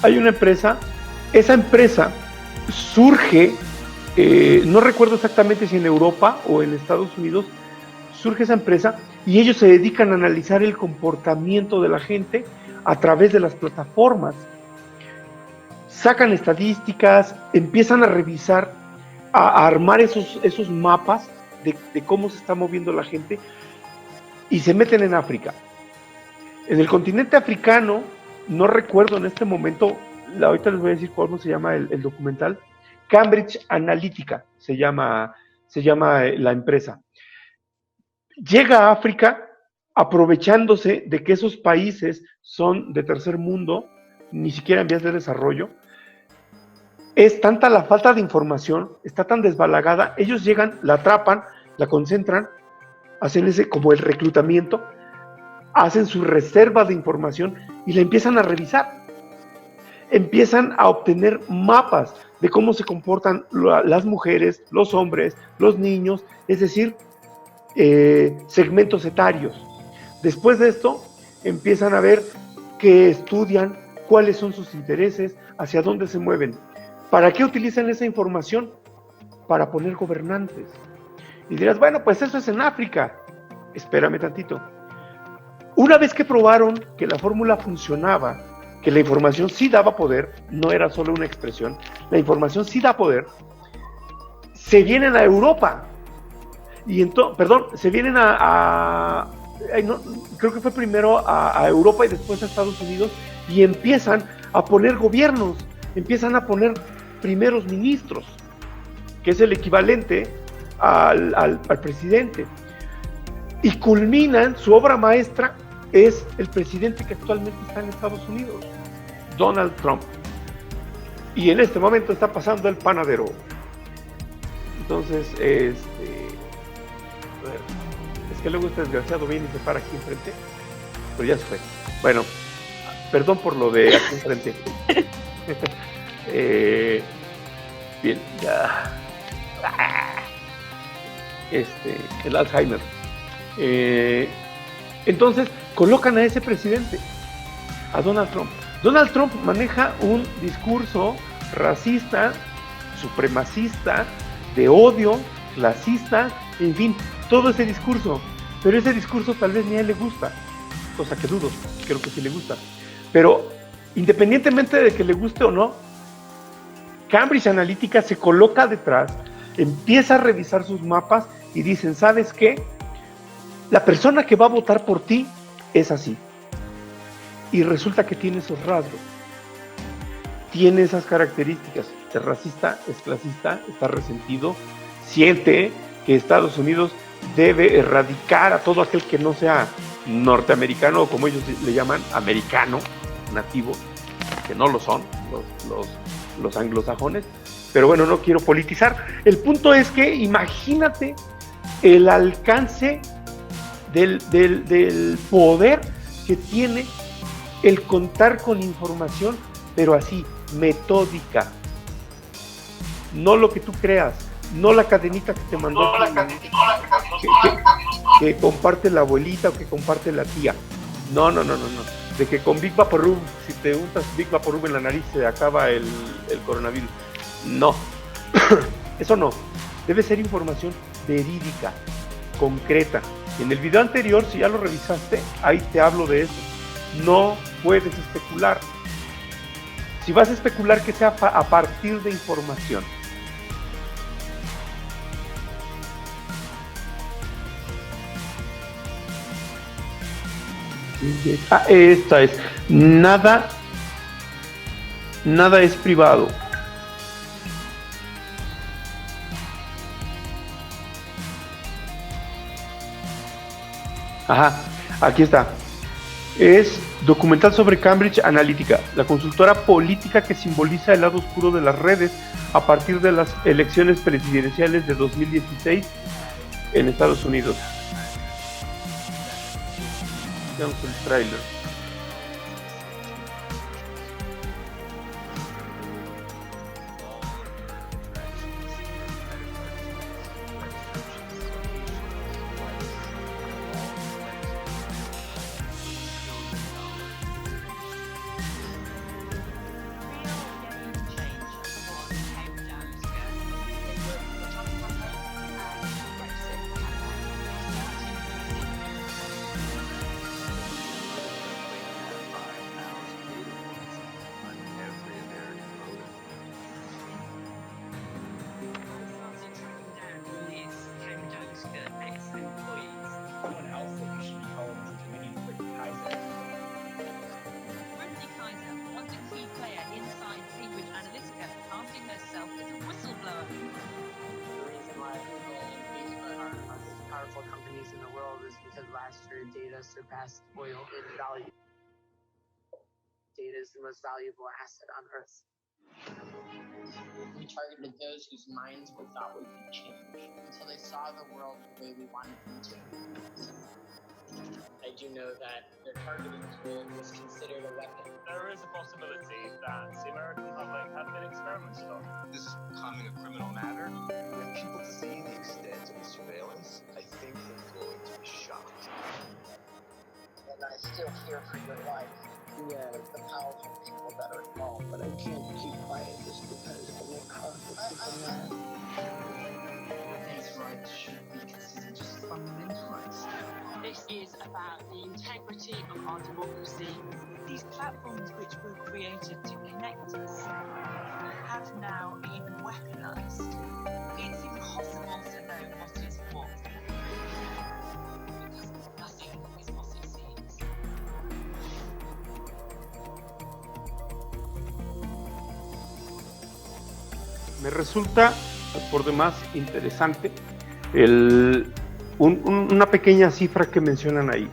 Hay una empresa, esa empresa surge, no recuerdo exactamente si en Europa o en Estados Unidos, surge esa empresa y ellos se dedican a analizar el comportamiento de la gente a través de las plataformas. Sacan estadísticas, empiezan a revisar, a armar esos mapas de cómo se está moviendo la gente y se meten en África. En el continente africano, no recuerdo en este momento, ahorita les voy a decir cómo se llama el documental, Cambridge Analytica se llama la empresa. Llega a África aprovechándose de que esos países son de tercer mundo, ni siquiera en vías de desarrollo. Es tanta la falta de información, está tan desbalagada, ellos llegan, la atrapan, la concentran, hacen ese como el reclutamiento, hacen su reserva de información y la empiezan a revisar. Empiezan a obtener mapas de cómo se comportan las mujeres, los hombres, los niños, es decir, segmentos etarios. Después de esto, empiezan a ver qué estudian, cuáles son sus intereses, hacia dónde se mueven. ¿Para qué utilizan esa información? Para poner gobernantes. Y dirás, bueno, pues eso es en África. Espérame tantito. Una vez que probaron que la fórmula funcionaba, que la información sí daba poder, no era solo una expresión, la información sí da poder, se vienen a Europa. Y se vienen creo que fue primero a Europa y después a Estados Unidos, y empiezan a poner gobiernos, empiezan a poner primeros ministros, que es el equivalente al presidente, y culminan, su obra maestra es el presidente que actualmente está en Estados Unidos, Donald Trump, y en este momento está pasando el panadero. Entonces, es que luego este desgraciado viene y se para aquí enfrente, pero ya se fue. Bueno, perdón por lo de aquí enfrente. Bien, ya. El Alzheimer. Entonces, colocan a ese presidente, a Donald Trump. Donald Trump maneja un discurso racista, supremacista, de odio, clasista, en fin, todo ese discurso. Pero ese discurso tal vez ni a él le gusta, cosa que dudo, creo que sí le gusta. Pero independientemente de que le guste o no, Cambridge Analytica se coloca detrás, empieza a revisar sus mapas y dicen, ¿sabes qué? La persona que va a votar por ti es así. Y resulta que tiene esos rasgos, tiene esas características. Es racista, es clasista, está resentido, siente que Estados Unidos debe erradicar a todo aquel que no sea norteamericano, o como ellos le llaman, americano, nativo, que no lo son, los anglosajones. Pero bueno, no quiero politizar. El punto es que imagínate el alcance del poder que tiene el contar con información, pero así, metódica. No lo que tú creas, no la cadenita que te mandó, que comparte la abuelita o que comparte la tía. No. De que con Big Vaporub, si te untas Big Vaporub en la nariz, se acaba el coronavirus. No, eso no. Debe ser información verídica, concreta. En el video anterior, si ya lo revisaste, ahí te hablo de eso. No puedes especular. Si vas a especular, que sea a partir de información. Esta es, nada es privado. Ajá, aquí está. Es documental sobre Cambridge Analytica, la consultora política que simboliza el lado oscuro de las redes a partir de las elecciones presidenciales de 2016 en Estados Unidos. Veamos el tráiler. powerful companies in the world is because last year data surpassed oil in value. Data is the most valuable asset on Earth. We targeted those whose minds we thought we could change until they saw the world the way we wanted them to. I do know that their targeting tool was considered a weapon. There is a possibility that the American public have been experimented on. This is becoming a criminal matter. When people see the extent of the surveillance, I think they're going to be shocked. And I still fear for your life. Yeah, the powerful people that are involved, but I can't keep quiet just because it will cause people mad. These rights should be considered just fundamental rights. This is about the integrity of our democracy. These platforms which were created to connect us have now been weaponized. It's impossible to know what is what. Because nothing is what it seems. Me resulta por demás interesante una pequeña cifra que mencionan ahí.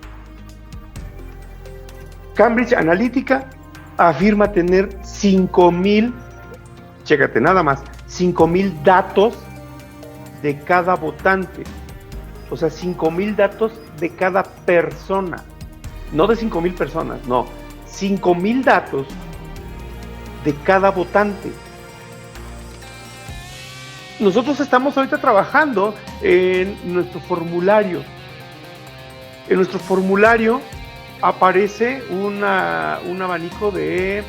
Cambridge Analytica afirma tener 5,000, chécate nada más, 5,000 datos de cada votante. O sea, 5,000 datos de cada persona. No de 5,000 personas, no. 5,000 datos de cada votante. Nosotros estamos ahorita trabajando en nuestro formulario. En nuestro formulario aparece un abanico de,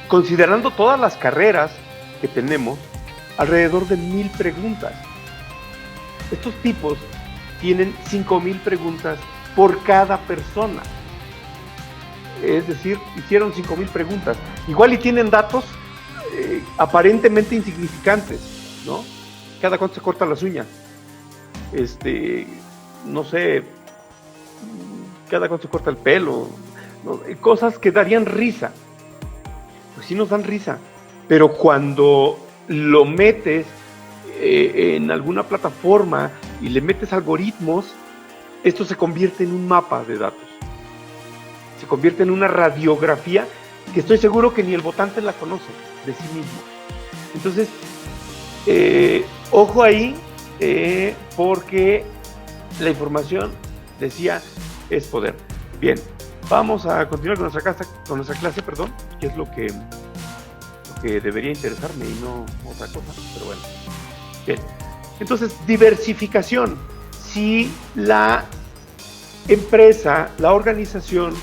considerando todas las carreras que tenemos, alrededor de 1,000 preguntas. Estos tipos tienen 5,000 preguntas por cada persona. Es decir, hicieron 5,000 preguntas. Igual y tienen datos aparentemente insignificantes, ¿no? Cada cuánto se corta las uñas. No sé, cada cuánto se corta el pelo, ¿no? Cosas que darían risa. Pues sí nos dan risa, pero cuando lo metes en alguna plataforma y le metes algoritmos, esto se convierte en un mapa de datos. Se convierte en una radiografía que estoy seguro que ni el votante la conoce de sí mismo. Entonces, ojo ahí, porque la información, decía, es poder. Bien, vamos a continuar con nuestra clase, que es lo que debería interesarme y no otra cosa, pero bueno. Bien, entonces, diversificación. Si la empresa, la organización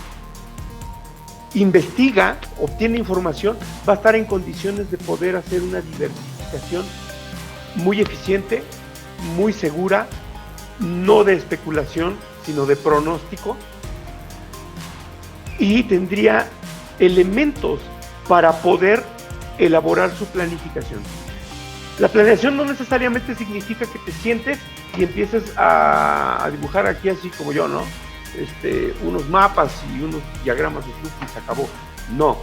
investiga, obtiene información, va a estar en condiciones de poder hacer una diversificación muy eficiente, muy segura, no de especulación, sino de pronóstico, y tendría elementos para poder elaborar su planificación. La planeación no necesariamente significa que te sientes y empieces a dibujar aquí así como yo, ¿no? Unos mapas y unos diagramas de flujo y se acabó. No.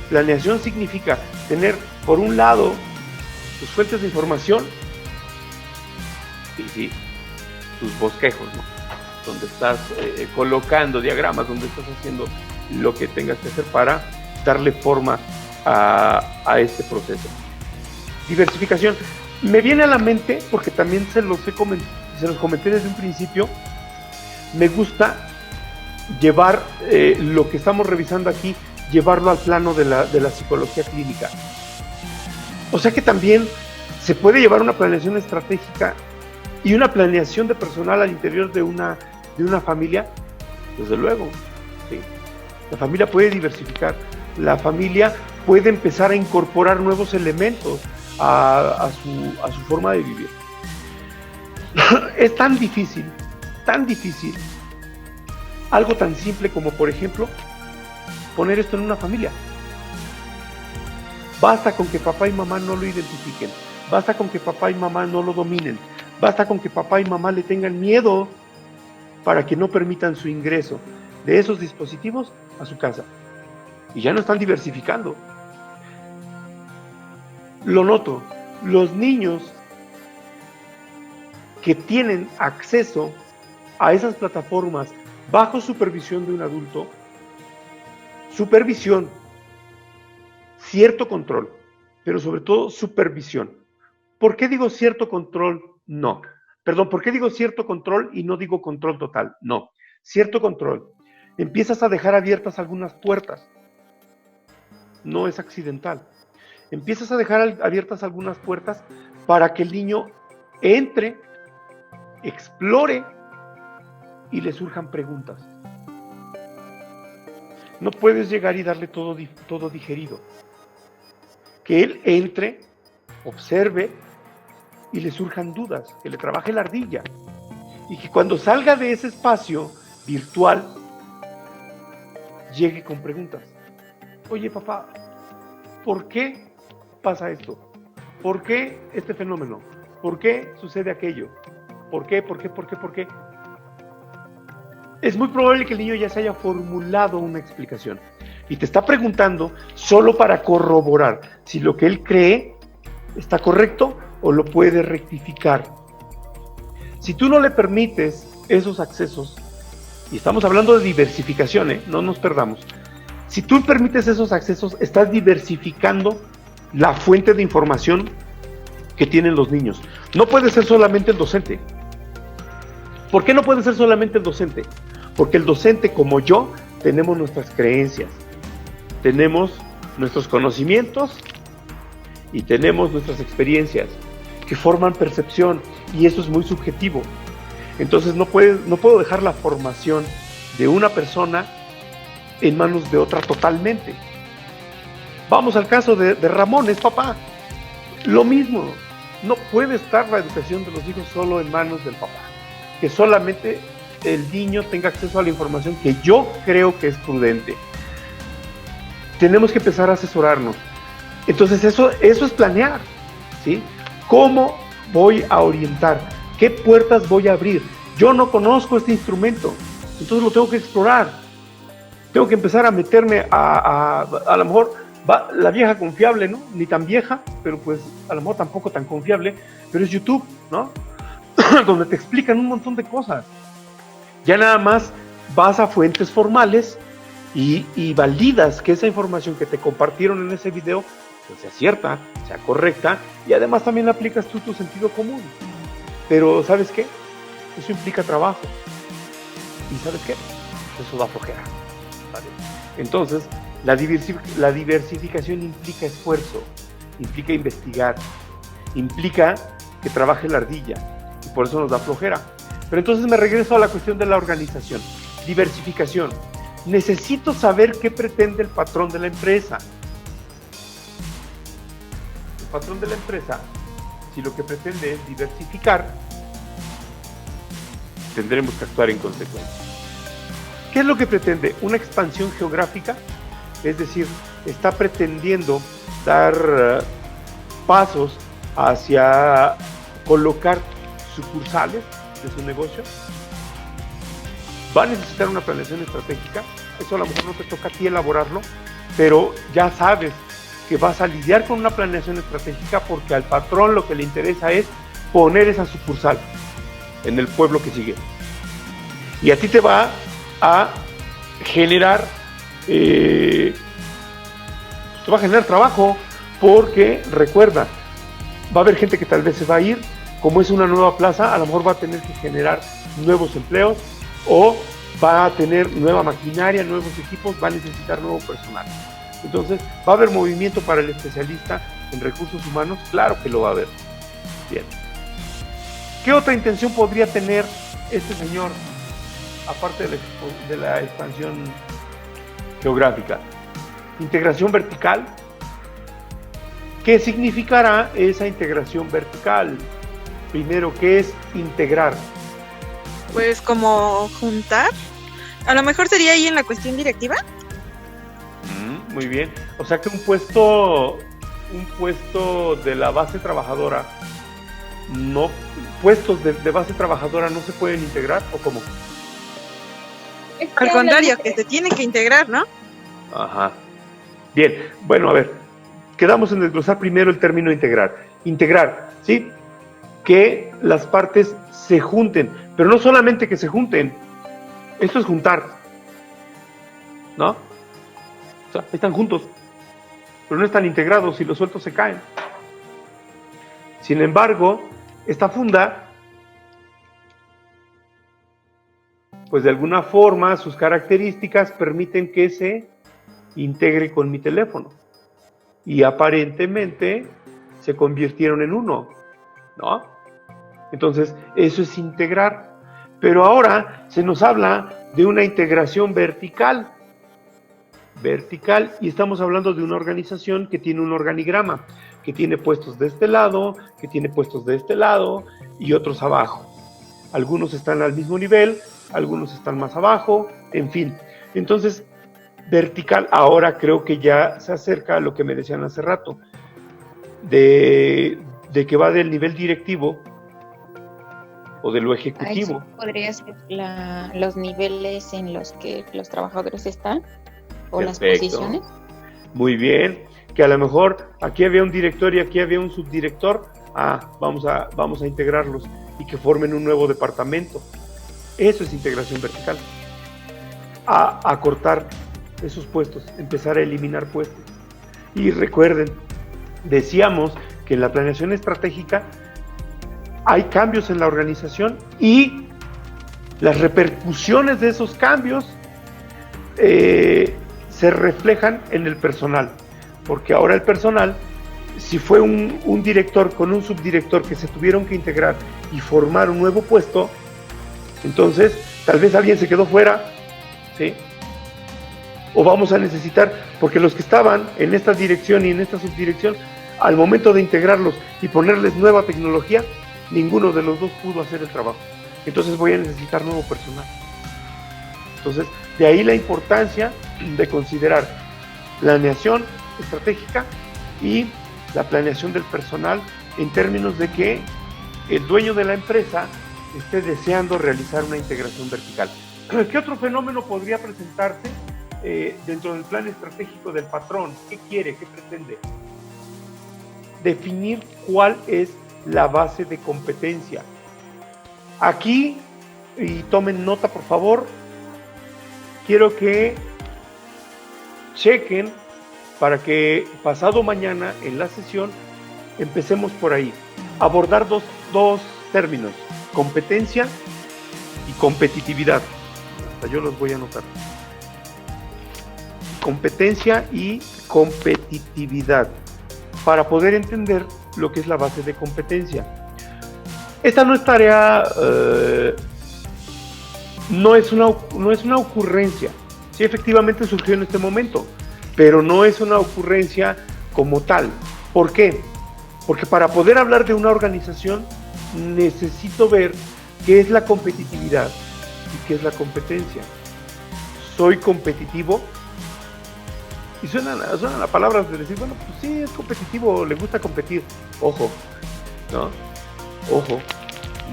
Planeación significa tener, por un lado, tus fuentes de información y sí, tus bosquejos, ¿no? Donde estás colocando diagramas, donde estás haciendo lo que tengas que hacer para darle forma a este proceso. Diversificación. Me viene a la mente, porque también se los comenté desde un principio, me gusta llevar lo que estamos revisando aquí, llevarlo al plano de la psicología clínica. O sea que también se puede llevar una planeación estratégica y una planeación de personal al interior de una familia, desde luego, ¿sí? La familia puede diversificar, la familia puede empezar a incorporar nuevos elementos a su forma de vivir. Es tan difícil, algo tan simple como, por ejemplo, poner esto en una familia. Basta con que papá y mamá no lo identifiquen, basta con que papá y mamá no lo dominen, basta con que papá y mamá le tengan miedo para que no permitan su ingreso de esos dispositivos a su casa. Y ya no están diversificando. Lo noto, los niños que tienen acceso a esas plataformas bajo supervisión de un adulto, supervisión, cierto control, pero sobre todo supervisión. ¿Por qué digo cierto control? No. Perdón, ¿por qué digo cierto control y no digo control total? No. Cierto control. Empiezas a dejar abiertas algunas puertas. No es accidental. Empiezas a dejar abiertas algunas puertas para que el niño entre, explore y le surjan preguntas. No puedes llegar y darle todo digerido. Que él entre, observe y le surjan dudas, que le trabaje la ardilla. Y que cuando salga de ese espacio virtual, llegue con preguntas. Oye, papá, ¿por qué pasa esto? ¿Por qué este fenómeno? ¿Por qué sucede aquello? ¿Por qué? ¿Por qué? ¿Por qué? ¿Por qué? Es muy probable que el niño ya se haya formulado una explicación y te está preguntando solo para corroborar si lo que él cree está correcto o lo puede rectificar. Si tú no le permites esos accesos, y estamos hablando de diversificación, no nos perdamos, si tú permites esos accesos, estás diversificando la fuente de información que tienen los niños. No puede ser solamente el docente. ¿Por qué no puede ser solamente el docente? Porque el docente, como yo, tenemos nuestras creencias, tenemos nuestros conocimientos y tenemos nuestras experiencias que forman percepción, y eso es muy subjetivo. Entonces no puedo dejar la formación de una persona en manos de otra totalmente. Vamos al caso de Ramón, es papá. Lo mismo, no puede estar la educación de los hijos solo en manos del papá. Que solamente el niño tenga acceso a la información que yo creo que es prudente. Tenemos que empezar a asesorarnos. Entonces eso es planear, ¿sí? ¿Cómo voy a orientar? ¿Qué puertas voy a abrir? Yo no conozco este instrumento, entonces lo tengo que explorar. Tengo que empezar a meterme a lo mejor la vieja confiable, ¿no? Ni tan vieja, pero pues a lo mejor tampoco tan confiable, pero es YouTube, ¿no? Donde te explican un montón de cosas. Ya nada más vas a fuentes formales y validas que esa información que te compartieron en ese video pues sea cierta, sea correcta, y además también aplicas tú tu sentido común. Pero ¿sabes qué? Eso implica trabajo. ¿Y sabes qué? Eso da flojera, ¿vale? Entonces, la diversificación implica esfuerzo, implica investigar, implica que trabaje la ardilla, y por eso nos da flojera. Pero entonces me regreso a la cuestión de la organización. Diversificación. Necesito saber qué pretende el patrón de la empresa. El patrón de la empresa, si lo que pretende es diversificar, tendremos que actuar en consecuencia. ¿Qué es lo que pretende? Una expansión geográfica, es decir, está pretendiendo dar pasos hacia colocar sucursales de su negocio. Va a necesitar una planeación estratégica. Eso a lo mejor no te toca a ti elaborarlo, pero ya sabes que vas a lidiar con una planeación estratégica porque al patrón lo que le interesa es poner esa sucursal en el pueblo que sigue. Y a ti te va a generar te va a generar trabajo, porque recuerda, va a haber gente que tal vez se va a ir. Como es una nueva plaza, a lo mejor va a tener que generar nuevos empleos, o va a tener nueva maquinaria, nuevos equipos, va a necesitar nuevo personal. Entonces, ¿va a haber movimiento para el especialista en recursos humanos? Claro que lo va a haber. Bien. ¿Qué otra intención podría tener este señor, aparte de la expansión geográfica? Integración vertical. ¿Qué significará esa integración vertical? Primero, ¿qué es integrar? Pues como juntar. A lo mejor sería ahí en la cuestión directiva. Muy bien. O sea que un puesto de la base trabajadora, no, puestos de base trabajadora no se pueden integrar, ¿o cómo? Al contrario, que se tienen que integrar, ¿no? Ajá. Bien, bueno, a ver, quedamos en desglosar primero el término integrar. Integrar, ¿sí? que las partes se junten, pero no solamente que se junten, esto es juntar, ¿no? O sea, están juntos, pero no están integrados y los sueltos se caen. Sin embargo, esta funda, pues de alguna forma sus características permiten que se integre con mi teléfono y aparentemente se convirtieron en uno, ¿no? Entonces, eso es integrar. Pero ahora se nos habla de una integración vertical, y estamos hablando de una organización que tiene un organigrama, que tiene puestos de este lado, que tiene puestos de este lado y otros abajo. Algunos están al mismo nivel, algunos están más abajo, en fin. Entonces, vertical ahora creo que ya se acerca a lo que me decían hace rato, de que va del nivel directivo o de lo ejecutivo. Ahí sí podría ser los niveles en los que los trabajadores están o las posiciones. Muy bien, que a lo mejor aquí había un director y aquí había un subdirector, vamos a integrarlos y que formen un nuevo departamento. Eso es integración vertical. A cortar esos puestos, empezar a eliminar puestos. Y recuerden, decíamos que en la planeación estratégica hay cambios en la organización y las repercusiones de esos cambios se reflejan en el personal, porque ahora el personal, si fue un director con un subdirector que se tuvieron que integrar y formar un nuevo puesto, entonces tal vez alguien se quedó fuera, ¿sí? O vamos a necesitar, porque los que estaban en esta dirección y en esta subdirección, al momento de integrarlos y ponerles nueva tecnología, ninguno de los dos pudo hacer el trabajo. Entonces voy a necesitar nuevo personal. Entonces, de ahí la importancia de considerar planeación estratégica y la planeación del personal en términos de que el dueño de la empresa esté deseando realizar una integración vertical. ¿Qué otro fenómeno podría presentarse dentro del plan estratégico del patrón? ¿Qué quiere? ¿Qué pretende? Definir cuál es la base de competencia. Aquí, y tomen nota por favor, quiero que chequen para que pasado mañana en la sesión empecemos por ahí. Abordar dos términos, competencia y competitividad. Hasta yo los voy a anotar. Competencia y competitividad, para poder entender lo que es la base de competencia. Esta no es tarea, no es una ocurrencia. Sí, efectivamente surgió en este momento, pero no es una ocurrencia como tal. ¿Por qué? Porque para poder hablar de una organización necesito ver qué es la competitividad y qué es la competencia. ¿Soy competitivo? Y suenan las palabras de decir, bueno, pues sí, es competitivo, le gusta competir. Ojo, ¿no? Ojo,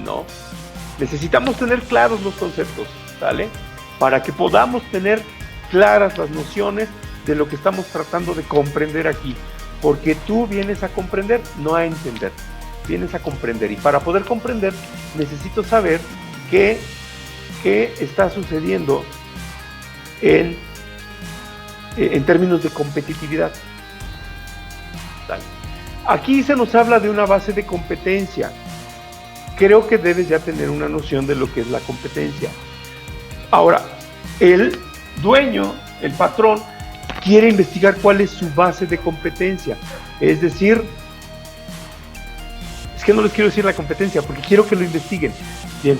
no. Necesitamos tener claros los conceptos, ¿vale? Para que podamos tener claras las nociones de lo que estamos tratando de comprender aquí. Porque tú vienes a comprender, no a entender. Vienes a comprender. Y para poder comprender, necesito saber qué está sucediendo en términos de competitividad. Dale. Aquí se nos habla de una base de competencia. Creo que debes ya tener una noción de lo que es la competencia. Ahora, el dueño, el patrón, quiere investigar cuál es su base de competencia. Es decir, es que no les quiero decir la competencia porque quiero que lo investiguen. Bien,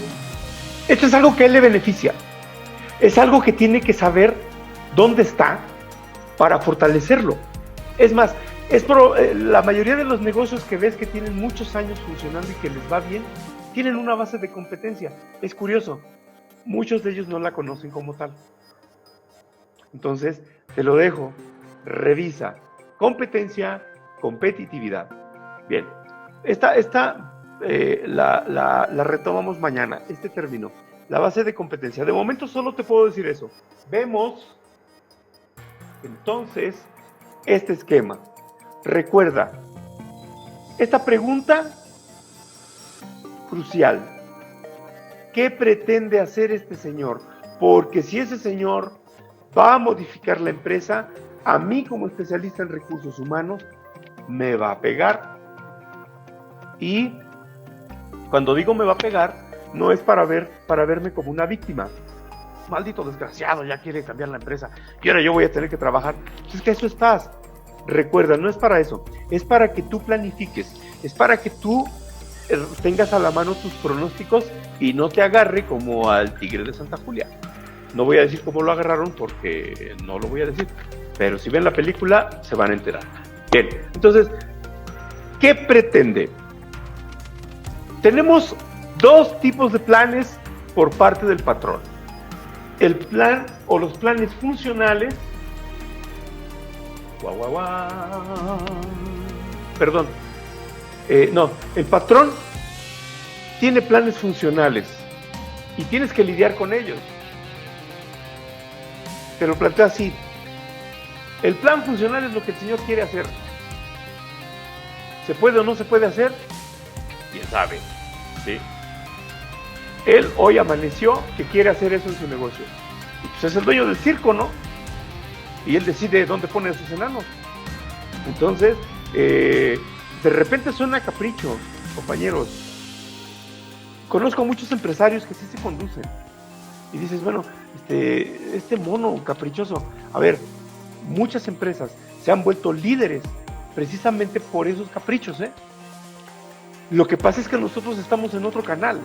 esto es algo que a él le beneficia. Es algo que tiene que saber dónde está para fortalecerlo. Es más, la mayoría de los negocios que ves que tienen muchos años funcionando y que les va bien, tienen una base de competencia. Es curioso, muchos de ellos no la conocen como tal. Entonces, te lo dejo, revisa. Competencia, competitividad. Bien, la retomamos mañana, este término. La base de competencia. De momento solo te puedo decir eso. Vemos entonces este esquema. Recuerda, esta pregunta crucial. ¿Qué pretende hacer este señor? Porque si ese señor va a modificar la empresa, a mí como especialista en recursos humanos, me va a pegar. Y cuando digo me va a pegar, no es para verme como una víctima. Maldito desgraciado, ya quiere cambiar la empresa y ahora yo voy a tener que trabajar. Es que eso estás. Recuerda, no es para eso, es para que tú planifiques, es para que tú tengas a la mano tus pronósticos y no te agarre como al tigre de Santa Julia. No voy a decir cómo lo agarraron porque no lo voy a decir, pero si ven la película se van a enterar. Bien, entonces, ¿qué pretende? Tenemos dos tipos de planes por parte del patrón. El plan o los planes funcionales. Perdón. No, el patrón tiene planes funcionales y tienes que lidiar con ellos. Te lo planteo así. El plan funcional es lo que el señor quiere hacer. ¿Se puede o no se puede hacer? Quién sabe. ¿Sí? Él hoy amaneció que quiere hacer eso en su negocio. Y pues es el dueño del circo, ¿no? Y él decide dónde pone a sus enanos. Entonces, de repente suena capricho, compañeros. Conozco muchos empresarios que sí se conducen. Y dices, bueno, este mono caprichoso. A ver, muchas empresas se han vuelto líderes precisamente por esos caprichos, ¿eh? Lo que pasa es que nosotros estamos en otro canal.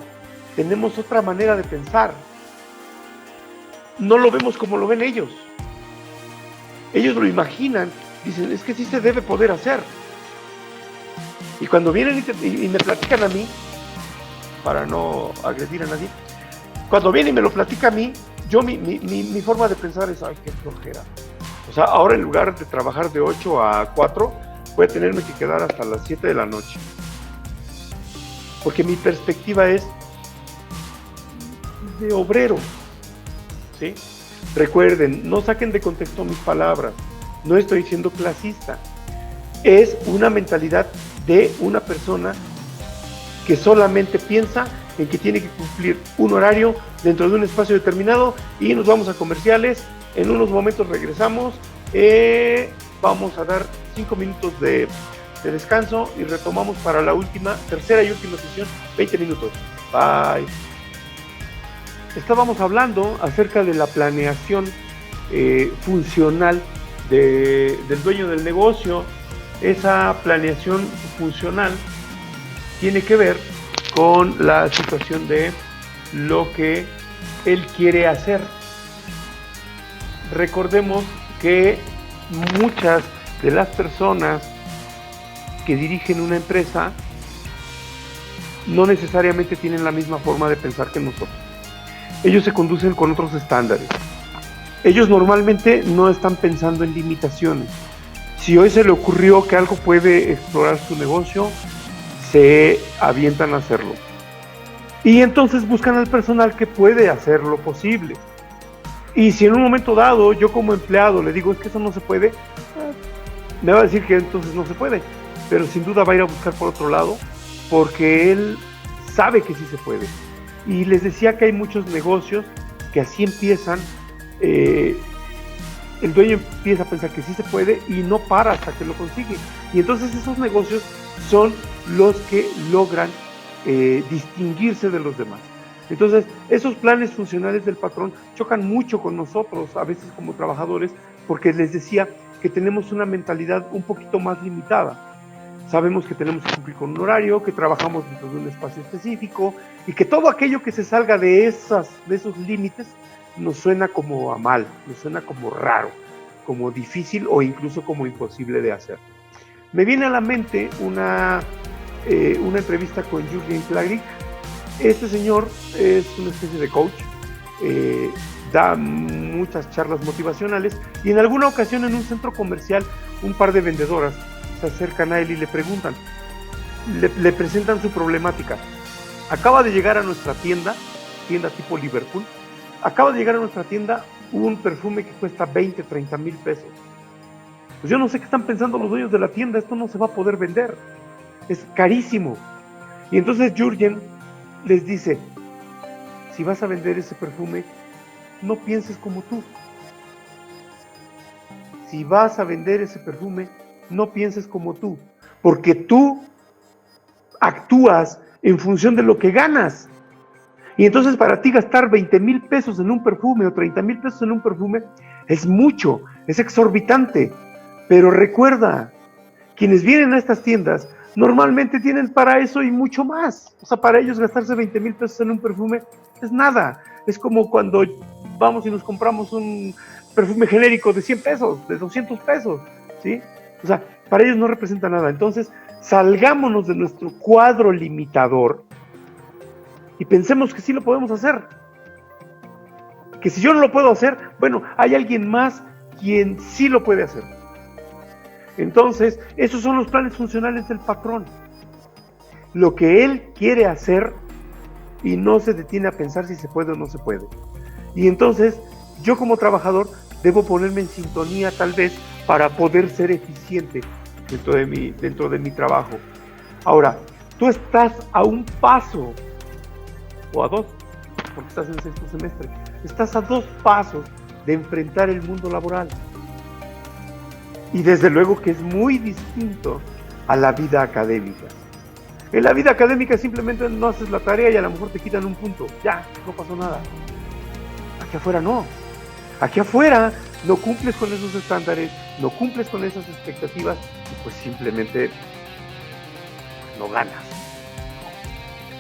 Tenemos otra manera de pensar. No lo vemos como lo ven ellos. Ellos lo imaginan, dicen, es que sí se debe poder hacer. Y cuando vienen y me platican a mí, para no agredir a nadie, cuando vienen y me lo platica a mí, yo mi forma de pensar es, ay, qué flojera. O sea, ahora en lugar de trabajar de 8 a 4, voy a tenerme que quedar hasta las 7 de la noche. Porque mi perspectiva es de obrero, ¿sí? Recuerden, no saquen de contexto mis palabras, no estoy siendo clasista, es una mentalidad de una persona que solamente piensa en que tiene que cumplir un horario dentro de un espacio determinado y nos vamos a comerciales, en unos momentos regresamos, vamos a dar 5 minutos de descanso y retomamos para la tercera y última sesión, 20 minutos. Bye. Estábamos hablando acerca de la planeación funcional del dueño del negocio. Esa planeación funcional tiene que ver con la situación de lo que él quiere hacer. Recordemos que muchas de las personas que dirigen una empresa no necesariamente tienen la misma forma de pensar que nosotros. Ellos se conducen con otros estándares. Ellos normalmente no están pensando en limitaciones. Si hoy se le ocurrió que algo puede explorar su negocio, se avientan a hacerlo. Y entonces buscan al personal que puede hacer lo posible. Y si en un momento dado yo como empleado le digo, es que eso no se puede, me va a decir que entonces no se puede. Pero sin duda va a ir a buscar por otro lado, porque él sabe que sí se puede. Y les decía que hay muchos negocios que así empiezan, el dueño empieza a pensar que sí se puede y no para hasta que lo consigue. Y entonces esos negocios son los que logran distinguirse de los demás. Entonces, esos planes funcionales del patrón chocan mucho con nosotros, a veces como trabajadores, porque les decía que tenemos una mentalidad un poquito más limitada. Sabemos que tenemos que cumplir con un horario, que trabajamos dentro de un espacio específico y que todo aquello que se salga de esos límites nos suena como a mal, nos suena como raro, como difícil o incluso como imposible de hacer. Me viene a la mente una entrevista con Jürgen Klarik. Este señor es una especie de coach, da muchas charlas motivacionales y en alguna ocasión en un centro comercial un par de vendedoras se acercan a él y le preguntan, le presentan su problemática. Acaba de llegar a nuestra tienda tipo Liverpool, acaba de llegar a nuestra tienda un perfume que cuesta 20, 30 mil pesos. Pues yo no sé qué están pensando los dueños de la tienda, esto no se va a poder vender, es carísimo. Y entonces Jürgen les dice, si vas a vender ese perfume, no pienses como tú. Si vas a vender ese perfume, no pienses como tú, porque tú actúas en función de lo que ganas. Y entonces para ti gastar 20,000 pesos en un perfume o 30,000 pesos en un perfume es mucho, es exorbitante. Pero recuerda, quienes vienen a estas tiendas normalmente tienen para eso y mucho más. O sea, para ellos gastarse 20,000 pesos en un perfume es nada. Es como cuando vamos y nos compramos un perfume genérico de 100 pesos, de 200 pesos, ¿sí? O sea, para ellos no representa nada. Entonces, salgámonos de nuestro cuadro limitador y pensemos que sí lo podemos hacer. Que si yo no lo puedo hacer, bueno, hay alguien más quien sí lo puede hacer. Entonces, esos son los planes funcionales del patrón. Lo que él quiere hacer y no se detiene a pensar si se puede o no se puede. Y entonces, yo como trabajador debo ponerme en sintonía tal vez para poder ser eficiente dentro de mi trabajo. Ahora, tú estás a un paso, o a dos, porque estás en sexto semestre, estás a 2 pasos de enfrentar el mundo laboral. Y desde luego que es muy distinto a la vida académica. En la vida académica simplemente no haces la tarea y a lo mejor te quitan un punto. Ya, no pasó nada. Aquí afuera no. Aquí afuera no cumples con esos estándares, no cumples con esas expectativas y pues simplemente no ganas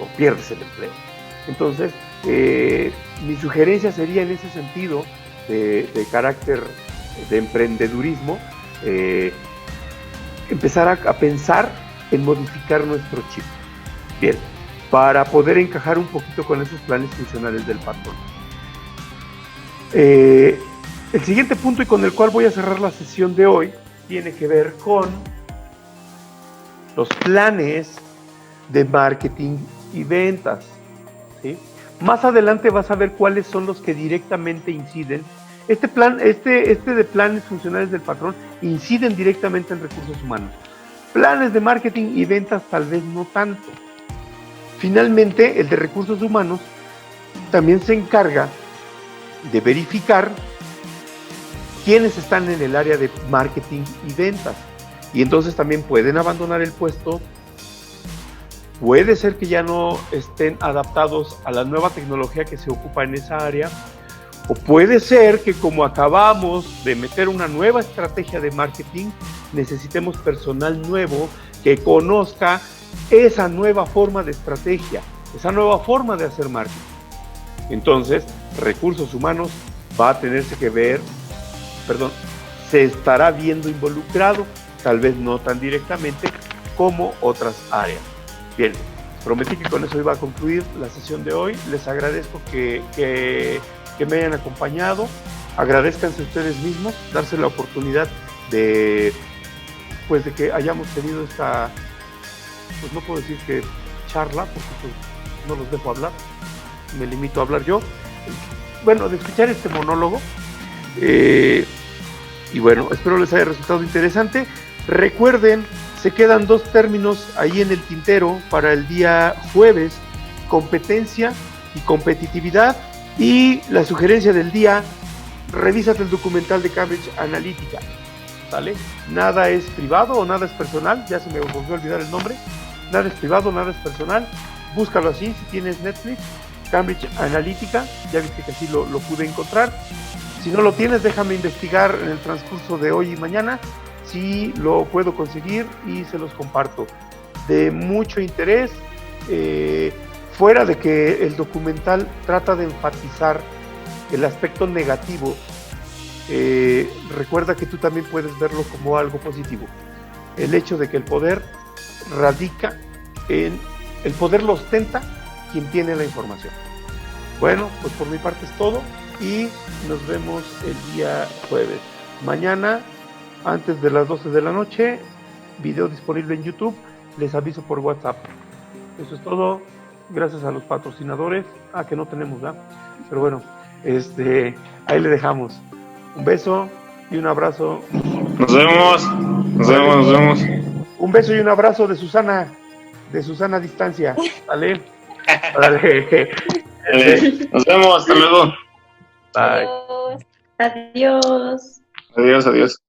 o pierdes el empleo. Entonces, mi sugerencia sería en ese sentido de carácter de emprendedurismo, empezar a pensar en modificar nuestro chip. Bien, para poder encajar un poquito con esos planes funcionales del patrón. El siguiente punto y con el cual voy a cerrar la sesión de hoy tiene que ver con los planes de marketing y ventas, ¿sí? Más adelante vas a ver cuáles son los que directamente inciden. Este de planes funcionales del patrón inciden directamente en recursos humanos. Planes de marketing y ventas tal vez no tanto. Finalmente, el de recursos humanos también se encarga de verificar quiénes están en el área de marketing y ventas. Y entonces también pueden abandonar el puesto. Puede ser que ya no estén adaptados a la nueva tecnología que se ocupa en esa área. O puede ser que como acabamos de meter una nueva estrategia de marketing, necesitemos personal nuevo que conozca esa nueva forma de estrategia, esa nueva forma de hacer marketing. Entonces, recursos humanos va a tenerse que ver, se estará viendo involucrado, tal vez no tan directamente como otras áreas. Bien, prometí que con eso iba a concluir la sesión de hoy. Les agradezco que me hayan acompañado. Agradezcanse ustedes mismos, darse la oportunidad de que hayamos tenido esta, pues no puedo decir que charla, porque pues no los dejo hablar, me limito a hablar yo. Bueno, de escuchar este monólogo. Y bueno, espero les haya resultado interesante. Recuerden, se quedan 2 términos ahí en el tintero para el día jueves: competencia y competitividad. Y la sugerencia del día: revísate el documental de Cambridge Analytica, ¿sale? Nada es privado o nada es personal, ya se me volvió a olvidar el nombre. Nada es privado, nada es personal. Búscalo así si tienes Netflix, Cambridge Analytica, ya viste que así lo pude encontrar. Si no lo tienes, déjame investigar en el transcurso de hoy y mañana si lo puedo conseguir y se los comparto. De mucho interés, fuera de que el documental trata de enfatizar el aspecto negativo, recuerda que tú también puedes verlo como algo positivo. El hecho de que el poder radica en... El poder lo ostenta quien tiene la información. Bueno, pues por mi parte es todo y nos vemos el día jueves. Mañana, antes de las 12 de la noche, video disponible en YouTube. Les aviso por WhatsApp. Eso es todo. Gracias a los patrocinadores. Que no tenemos, ¿verdad? Pero bueno, ahí le dejamos. Un beso y un abrazo. Nos vemos. Un beso y un abrazo de Susana a distancia. ¿Vale? Vale. Nos vemos, hasta luego. Bye. Adiós. Adiós, adiós.